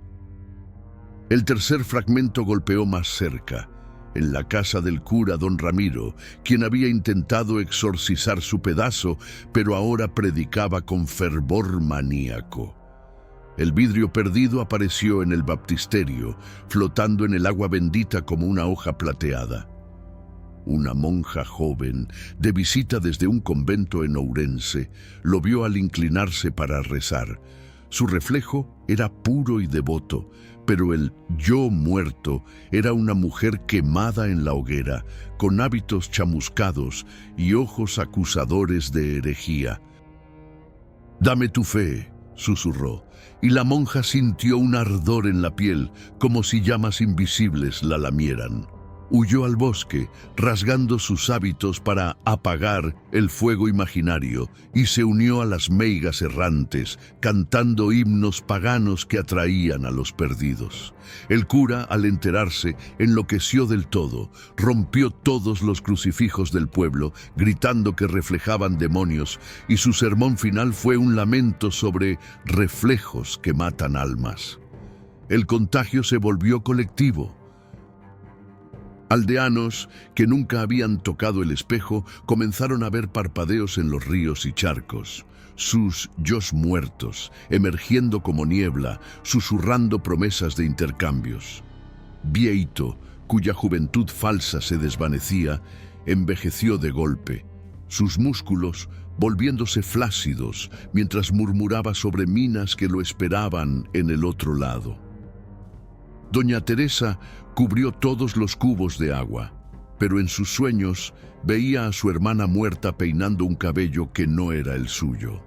El tercer fragmento golpeó más cerca, en la casa del cura don Ramiro, quien había intentado exorcizar su pedazo, pero ahora predicaba con fervor maníaco. El vidrio perdido apareció en el baptisterio, flotando en el agua bendita como una hoja plateada. Una monja joven, de visita desde un convento en Ourense, lo vio al inclinarse para rezar. Su reflejo era puro y devoto, pero el yo muerto era una mujer quemada en la hoguera, con hábitos chamuscados y ojos acusadores de herejía. «Dame tu fe», susurró, y la monja sintió un ardor en la piel, como si llamas invisibles la lamieran. Huyó al bosque, rasgando sus hábitos para apagar el fuego imaginario, y se unió a las meigas errantes, cantando himnos paganos que atraían a los perdidos. El cura, al enterarse, enloqueció del todo, rompió todos los crucifijos del pueblo, gritando que reflejaban demonios, y su sermón final fue un lamento sobre reflejos que matan almas. El contagio se volvió colectivo. Aldeanos que nunca habían tocado el espejo comenzaron a ver parpadeos en los ríos y charcos, sus yos muertos, emergiendo como niebla, susurrando promesas de intercambios. Vieito, cuya juventud falsa se desvanecía, envejeció de golpe, sus músculos volviéndose flácidos mientras murmuraba sobre minas que lo esperaban en el otro lado. Doña Teresa cubrió todos los cubos de agua. pero en sus sueños veía a su hermana muerta peinando un cabello que no era el suyo.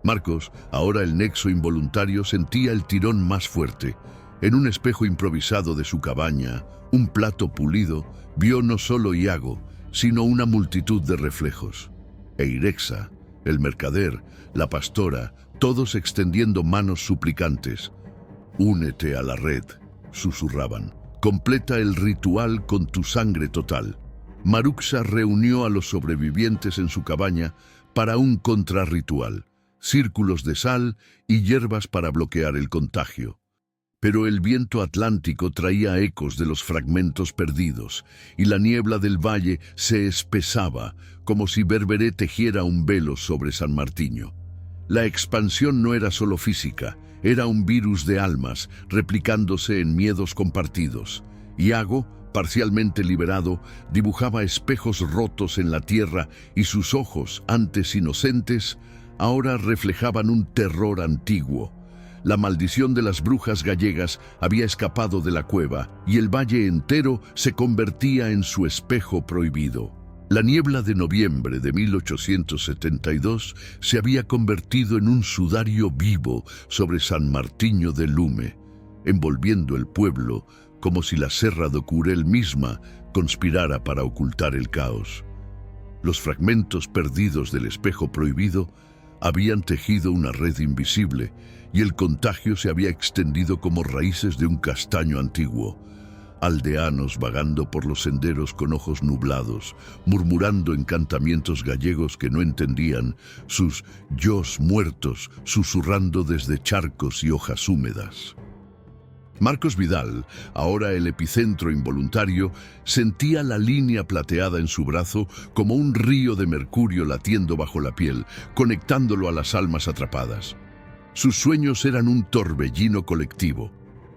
Marcos, ahora el nexo involuntario, sentía el tirón más fuerte. En un espejo improvisado de su cabaña, un plato pulido, vio no solo Iago, sino una multitud de reflejos. Eirexa, el mercader, la pastora, todos extendiendo manos suplicantes. «Únete a la red», susurraban. «Completa el ritual con tu sangre total». Maruxa reunió a los sobrevivientes en su cabaña para un contrarritual, círculos de sal y hierbas para bloquear el contagio. Pero el viento atlántico traía ecos de los fragmentos perdidos, y la niebla del valle se espesaba, como si Berberé tejiera un velo sobre San Martiño. La expansión no era solo física, era un virus de almas, replicándose en miedos compartidos. Iago, parcialmente liberado, dibujaba espejos rotos en la tierra y sus ojos, antes inocentes, ahora reflejaban un terror antiguo. La maldición de las brujas gallegas había escapado de la cueva y el valle entero se convertía en su espejo prohibido. La niebla de noviembre de 1872 se había convertido en un sudario vivo sobre San Martiño de Lume, envolviendo el pueblo como si la Serra do Curel misma conspirara para ocultar el caos. Los fragmentos perdidos del espejo prohibido habían tejido una red invisible y el contagio se había extendido como raíces de un castaño antiguo. Aldeanos vagando por los senderos con ojos nublados, murmurando encantamientos gallegos que no entendían, sus yos muertos susurrando desde charcos y hojas húmedas. Marcos Vidal, ahora el epicentro involuntario, sentía la línea plateada en su brazo como un río de mercurio latiendo bajo la piel, conectándolo a las almas atrapadas. Sus sueños eran un torbellino colectivo.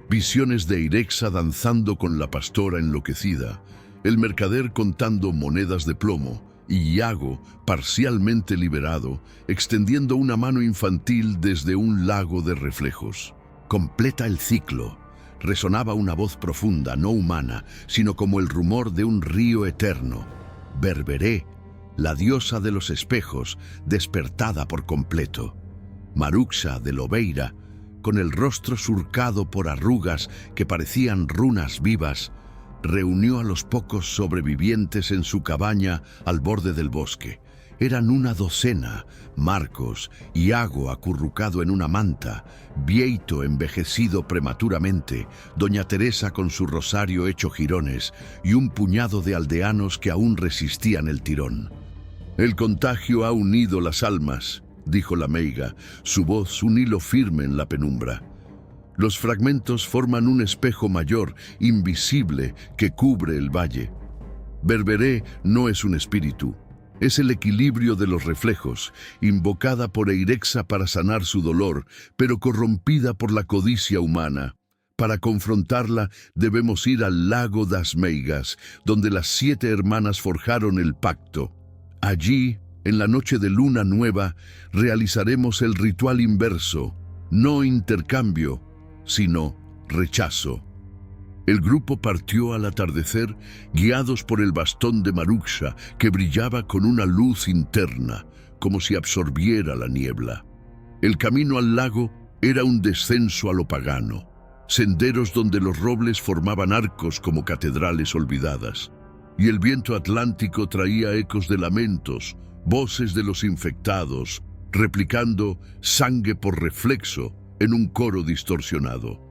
Visiones de Eirexa danzando con la pastora enloquecida, el mercader contando monedas de plomo y Iago, parcialmente liberado, extendiendo una mano infantil desde un lago de reflejos. «Completa el ciclo», resonaba una voz profunda, no humana, sino como el rumor de un río eterno. Berberé, la diosa de los espejos, despertada por completo. Maruxa de Lobeira, con el rostro surcado por arrugas que parecían runas vivas, reunió a los pocos sobrevivientes en su cabaña al borde del bosque. Eran una docena: Marcos, Iago acurrucado en una manta, Bieito envejecido prematuramente, doña Teresa con su rosario hecho jirones y un puñado de aldeanos que aún resistían el tirón. «El contagio ha unido las almas», dijo la meiga, su voz un hilo firme en la penumbra. «Los fragmentos forman un espejo mayor, invisible, que cubre el valle. Berberé no es un espíritu. Es el equilibrio de los reflejos, invocada por Eirexa para sanar su dolor, pero corrompida por la codicia humana. Para confrontarla debemos ir al lago das Meigas, donde las 7 hermanas forjaron el pacto. Allí, en la noche de luna nueva, realizaremos el ritual inverso, no intercambio, sino rechazo». El grupo partió al atardecer, guiados por el bastón de Maruxa, que brillaba con una luz interna, como si absorbiera la niebla. El camino al lago era un descenso a lo pagano, senderos donde los robles formaban arcos como catedrales olvidadas, y el viento atlántico traía ecos de lamentos, voces de los infectados, replicando sangre por reflexo en un coro distorsionado.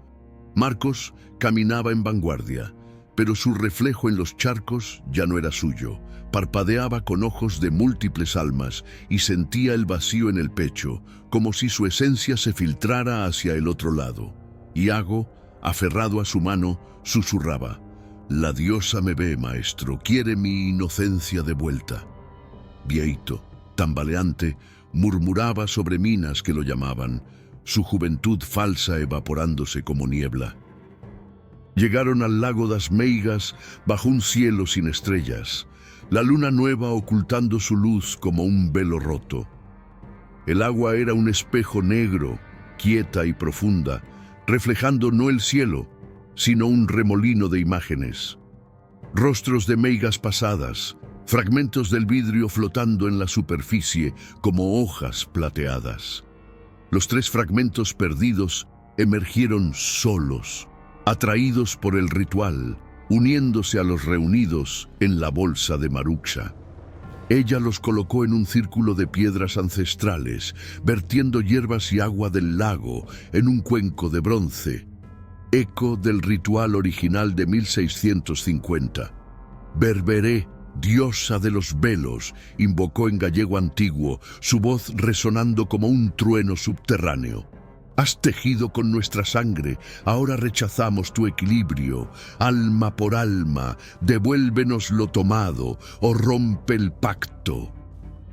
Marcos caminaba en vanguardia, pero su reflejo en los charcos ya no era suyo. Parpadeaba con ojos de múltiples almas y sentía el vacío en el pecho, como si su esencia se filtrara hacia el otro lado. Iago, aferrado a su mano, susurraba: «La diosa me ve, maestro, quiere mi inocencia de vuelta». Bieito, tambaleante, murmuraba sobre minas que lo llamaban, su juventud falsa evaporándose como niebla. Llegaron al lago das Meigas bajo un cielo sin estrellas, la luna nueva ocultando su luz como un velo roto. El agua era un espejo negro, quieta y profunda, reflejando no el cielo, sino un remolino de imágenes. Rostros de meigas pasadas, fragmentos del vidrio flotando en la superficie como hojas plateadas. Los 3 fragmentos perdidos emergieron solos, atraídos por el ritual, uniéndose a los reunidos en la bolsa de Maruxa. Ella los colocó en un círculo de piedras ancestrales, vertiendo hierbas y agua del lago en un cuenco de bronce, eco del ritual original de 1650. Berberé, diosa de los velos, invocó en gallego antiguo, su voz resonando como un trueno subterráneo. Has tejido con nuestra sangre, ahora rechazamos tu equilibrio. Alma por alma, devuélvenos lo tomado, o rompe el pacto.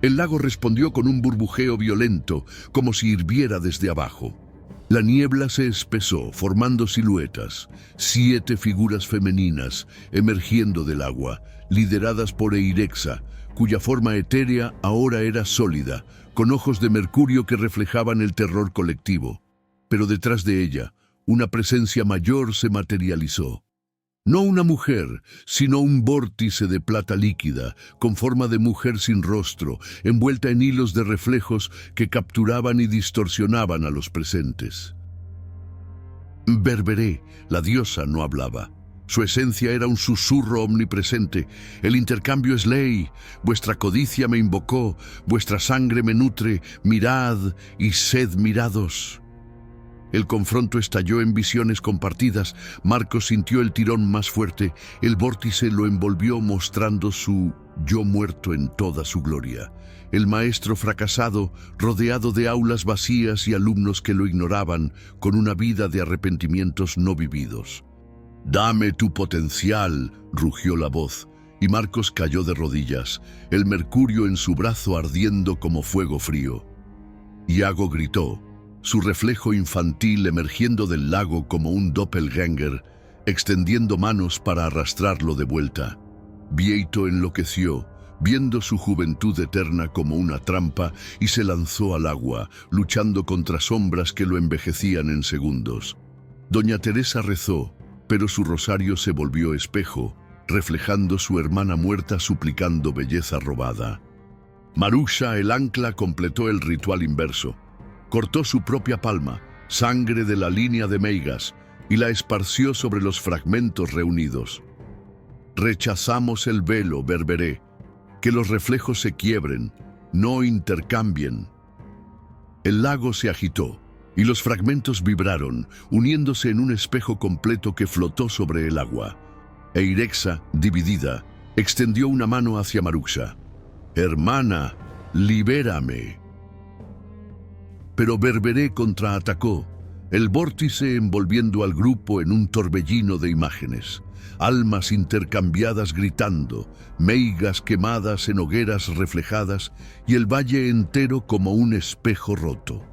El lago respondió con un burbujeo violento, como si hirviera desde abajo. La niebla se espesó, formando siluetas, 7 figuras femeninas emergiendo del agua, lideradas por Eirexa, cuya forma etérea ahora era sólida, con ojos de mercurio que reflejaban el terror colectivo. Pero detrás de ella, una presencia mayor se materializó. No una mujer, sino un vórtice de plata líquida, con forma de mujer sin rostro, envuelta en hilos de reflejos que capturaban y distorsionaban a los presentes. Berberé, la diosa, no hablaba. Su esencia era un susurro omnipresente. El intercambio es ley. Vuestra codicia me invocó, vuestra sangre me nutre. Mirad y sed mirados. El confronto estalló en visiones compartidas. Marcos sintió el tirón más fuerte. El vórtice lo envolvió mostrando su yo muerto en toda su gloria. El maestro fracasado, rodeado de aulas vacías y alumnos que lo ignoraban, con una vida de arrepentimientos no vividos. «Dame tu potencial», rugió la voz, y Marcos cayó de rodillas, el mercurio en su brazo ardiendo como fuego frío. Iago gritó, su reflejo infantil emergiendo del lago como un doppelganger, extendiendo manos para arrastrarlo de vuelta. Bieito enloqueció, viendo su juventud eterna como una trampa, y se lanzó al agua, luchando contra sombras que lo envejecían en segundos. Doña Teresa rezó, pero su rosario se volvió espejo, reflejando su hermana muerta suplicando belleza robada. Maruxa, el ancla, completó el ritual inverso. Cortó su propia palma, sangre de la línea de meigas, y la esparció sobre los fragmentos reunidos. Rechazamos el velo, Berberé, que los reflejos se quiebren, no intercambien. El lago se agitó, y los fragmentos vibraron, uniéndose en un espejo completo que flotó sobre el agua. Eirexa, dividida, extendió una mano hacia Maruxa. «Hermana, libérame». Pero Berberé contraatacó, el vórtice envolviendo al grupo en un torbellino de imágenes. Almas intercambiadas gritando, meigas quemadas en hogueras reflejadas y el valle entero como un espejo roto.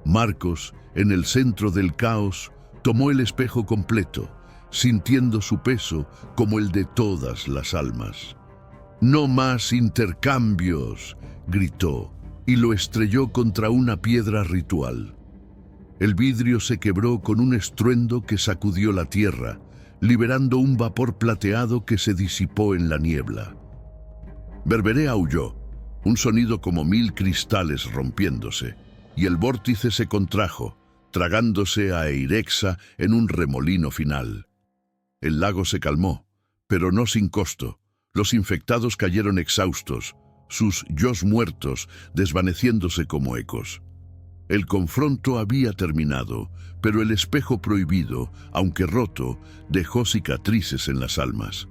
Marcos, en el centro del caos, tomó el espejo completo, sintiendo su peso como el de todas las almas. «No más intercambios», gritó, y lo estrelló contra una piedra ritual. El vidrio se quebró con un estruendo que sacudió la tierra, liberando un vapor plateado que se disipó en la niebla. Berberé aulló, un sonido como 1000 cristales rompiéndose, y el vórtice se contrajo, tragándose a Eirexa en un remolino final. El lago se calmó, pero no sin costo. Los infectados cayeron exhaustos, sus yos muertos desvaneciéndose como ecos. El confronto había terminado, pero el espejo prohibido, aunque roto, dejó cicatrices en las almas.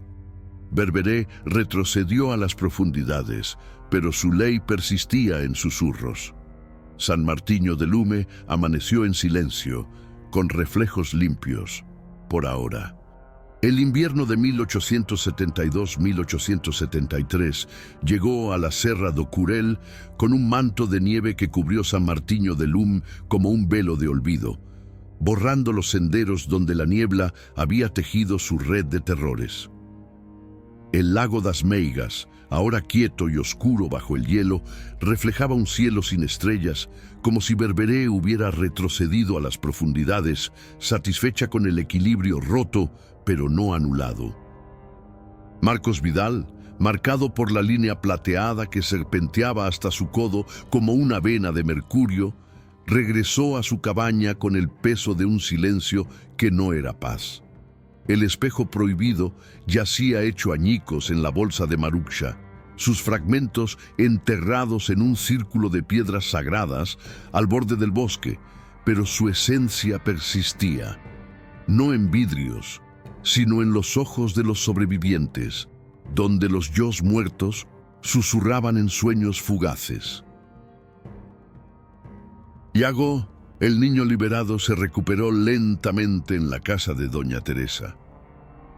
Berberé retrocedió a las profundidades, pero su ley persistía en susurros. San Martiño de Lume amaneció en silencio, con reflejos limpios, por ahora. El invierno de 1872-1873 llegó a la Serra do Curel con un manto de nieve que cubrió San Martiño de Lume como un velo de olvido, borrando los senderos donde la niebla había tejido su red de terrores. El lago das Meigas, ahora quieto y oscuro bajo el hielo, reflejaba un cielo sin estrellas, como si Berberé hubiera retrocedido a las profundidades, satisfecha con el equilibrio roto, pero no anulado. Marcos Vidal, marcado por la línea plateada que serpenteaba hasta su codo como una vena de mercurio, regresó a su cabaña con el peso de un silencio que no era paz. El espejo prohibido yacía hecho añicos en la bolsa de Maruxa, sus fragmentos enterrados en un círculo de piedras sagradas al borde del bosque, pero su esencia persistía, no en vidrios, sino en los ojos de los sobrevivientes, donde los yos muertos susurraban en sueños fugaces. Iago, el niño liberado, se recuperó lentamente en la casa de doña Teresa.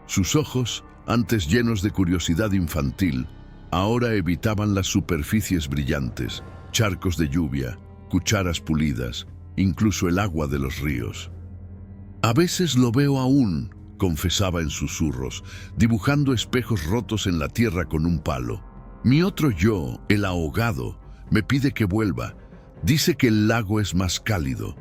Sus ojos, antes llenos de curiosidad infantil, ahora evitaban las superficies brillantes, charcos de lluvia, cucharas pulidas, incluso el agua de los ríos. «A veces lo veo aún», confesaba en susurros, dibujando espejos rotos en la tierra con un palo. «Mi otro yo, el ahogado, me pide que vuelva. Dice que el lago es más cálido».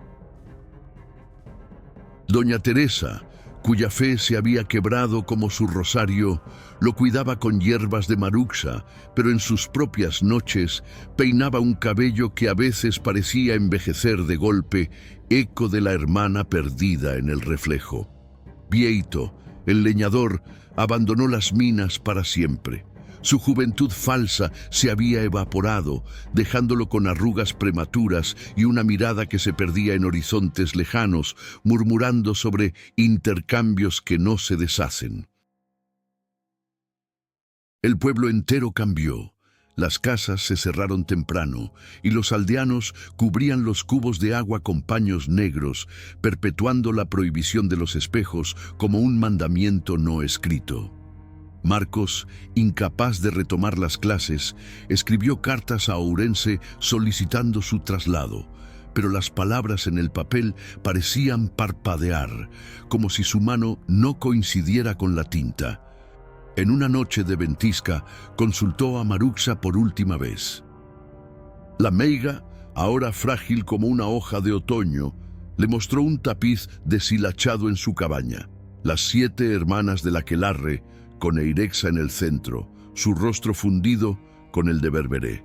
Doña Teresa, cuya fe se había quebrado como su rosario, lo cuidaba con hierbas de Maruxa, pero en sus propias noches peinaba un cabello que a veces parecía envejecer de golpe, eco de la hermana perdida en el reflejo. Vieito, el leñador, abandonó las minas para siempre. Su juventud falsa se había evaporado, dejándolo con arrugas prematuras y una mirada que se perdía en horizontes lejanos, murmurando sobre intercambios que no se deshacen. El pueblo entero cambió. Las casas se cerraron temprano y los aldeanos cubrían los cubos de agua con paños negros, perpetuando la prohibición de los espejos como un mandamiento no escrito. Marcos, incapaz de retomar las clases, escribió cartas a Ourense solicitando su traslado, pero las palabras en el papel parecían parpadear, como si su mano no coincidiera con la tinta. En una noche de ventisca, consultó a Maruxa por última vez. La meiga, ahora frágil como una hoja de otoño, le mostró un tapiz deshilachado en su cabaña. Las 7 hermanas del aquelarre, con Eirexa en el centro, su rostro fundido con el de Berberé.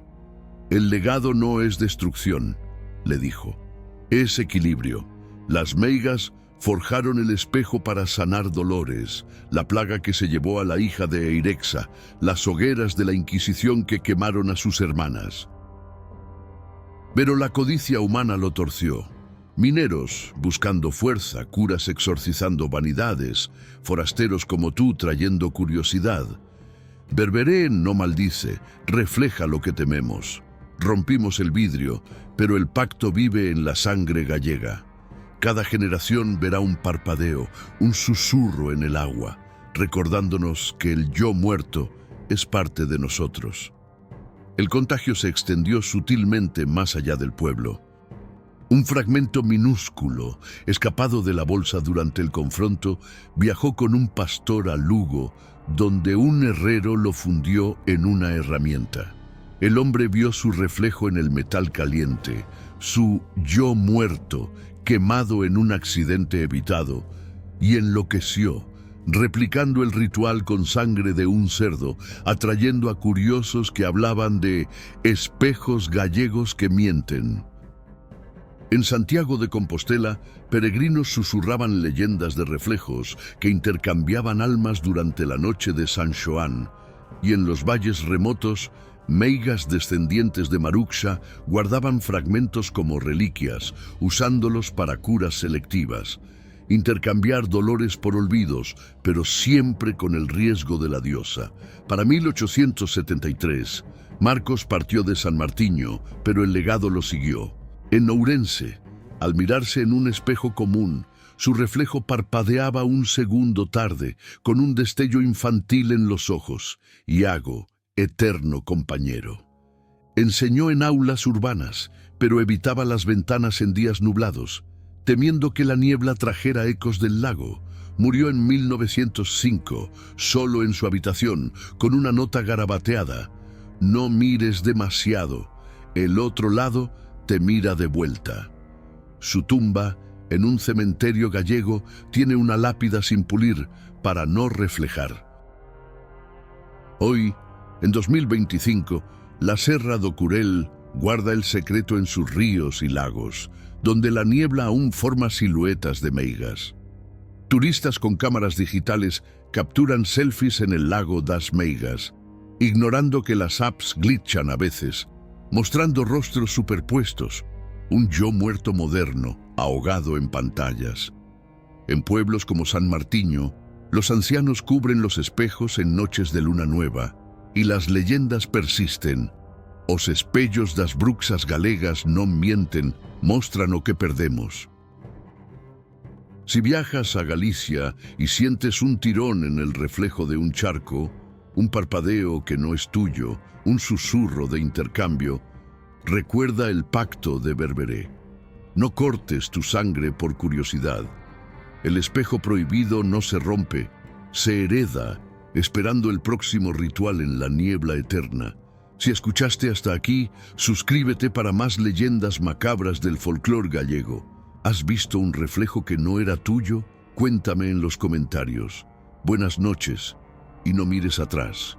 «El legado no es destrucción», le dijo, «es equilibrio. Las meigas forjaron el espejo para sanar dolores, la plaga que se llevó a la hija de Eirexa, las hogueras de la Inquisición que quemaron a sus hermanas». Pero la codicia humana lo torció. Mineros buscando fuerza, curas exorcizando vanidades, forasteros como tú trayendo curiosidad. Berberé no maldice, refleja lo que tememos. Rompimos el vidrio, pero el pacto vive en la sangre gallega. Cada generación verá un parpadeo, un susurro en el agua, recordándonos que el yo muerto es parte de nosotros. El contagio se extendió sutilmente más allá del pueblo. Un fragmento minúsculo, escapado de la bolsa durante el confronto, viajó con un pastor a Lugo, donde un herrero lo fundió en una herramienta. El hombre vio su reflejo en el metal caliente, su yo muerto, quemado en un accidente evitado, y enloqueció, replicando el ritual con sangre de un cerdo, atrayendo a curiosos que hablaban de espejos gallegos que mienten. En Santiago de Compostela, peregrinos susurraban leyendas de reflejos que intercambiaban almas durante la noche de San Xoán, y en los valles remotos, meigas descendientes de Maruxa guardaban fragmentos como reliquias, usándolos para curas selectivas. Intercambiar dolores por olvidos, pero siempre con el riesgo de la diosa. Para 1873, Marcos partió de San Martiño, pero el legado lo siguió. En Ourense, al mirarse en un espejo común, su reflejo parpadeaba un segundo tarde, con un destello infantil en los ojos. Iago, eterno compañero. Enseñó en aulas urbanas, pero evitaba las ventanas en días nublados, temiendo que la niebla trajera ecos del lago. Murió en 1905, solo en su habitación, con una nota garabateada: «No mires demasiado, el otro lado te mira de vuelta». Su tumba, en un cementerio gallego, tiene una lápida sin pulir para no reflejar. Hoy, en 2025, la Serra do Curel guarda el secreto en sus ríos y lagos, donde la niebla aún forma siluetas de meigas. Turistas con cámaras digitales capturan selfies en el lago das Meigas, ignorando que las apps glitchan a veces, mostrando rostros superpuestos, un yo muerto moderno, ahogado en pantallas. En pueblos como San Martiño, los ancianos cubren los espejos en noches de luna nueva, y las leyendas persisten. Os espellos das bruxas galegas non mienten, mostran o que perdemos. Si viajas a Galicia y sientes un tirón en el reflejo de un charco, un parpadeo que no es tuyo, un susurro de intercambio, recuerda el pacto de Berberé. No cortes tu sangre por curiosidad. El espejo prohibido no se rompe, se hereda, esperando el próximo ritual en la niebla eterna. Si escuchaste hasta aquí, suscríbete para más leyendas macabras del folclore gallego. ¿Has visto un reflejo que no era tuyo? Cuéntame en los comentarios. Buenas noches y no mires atrás.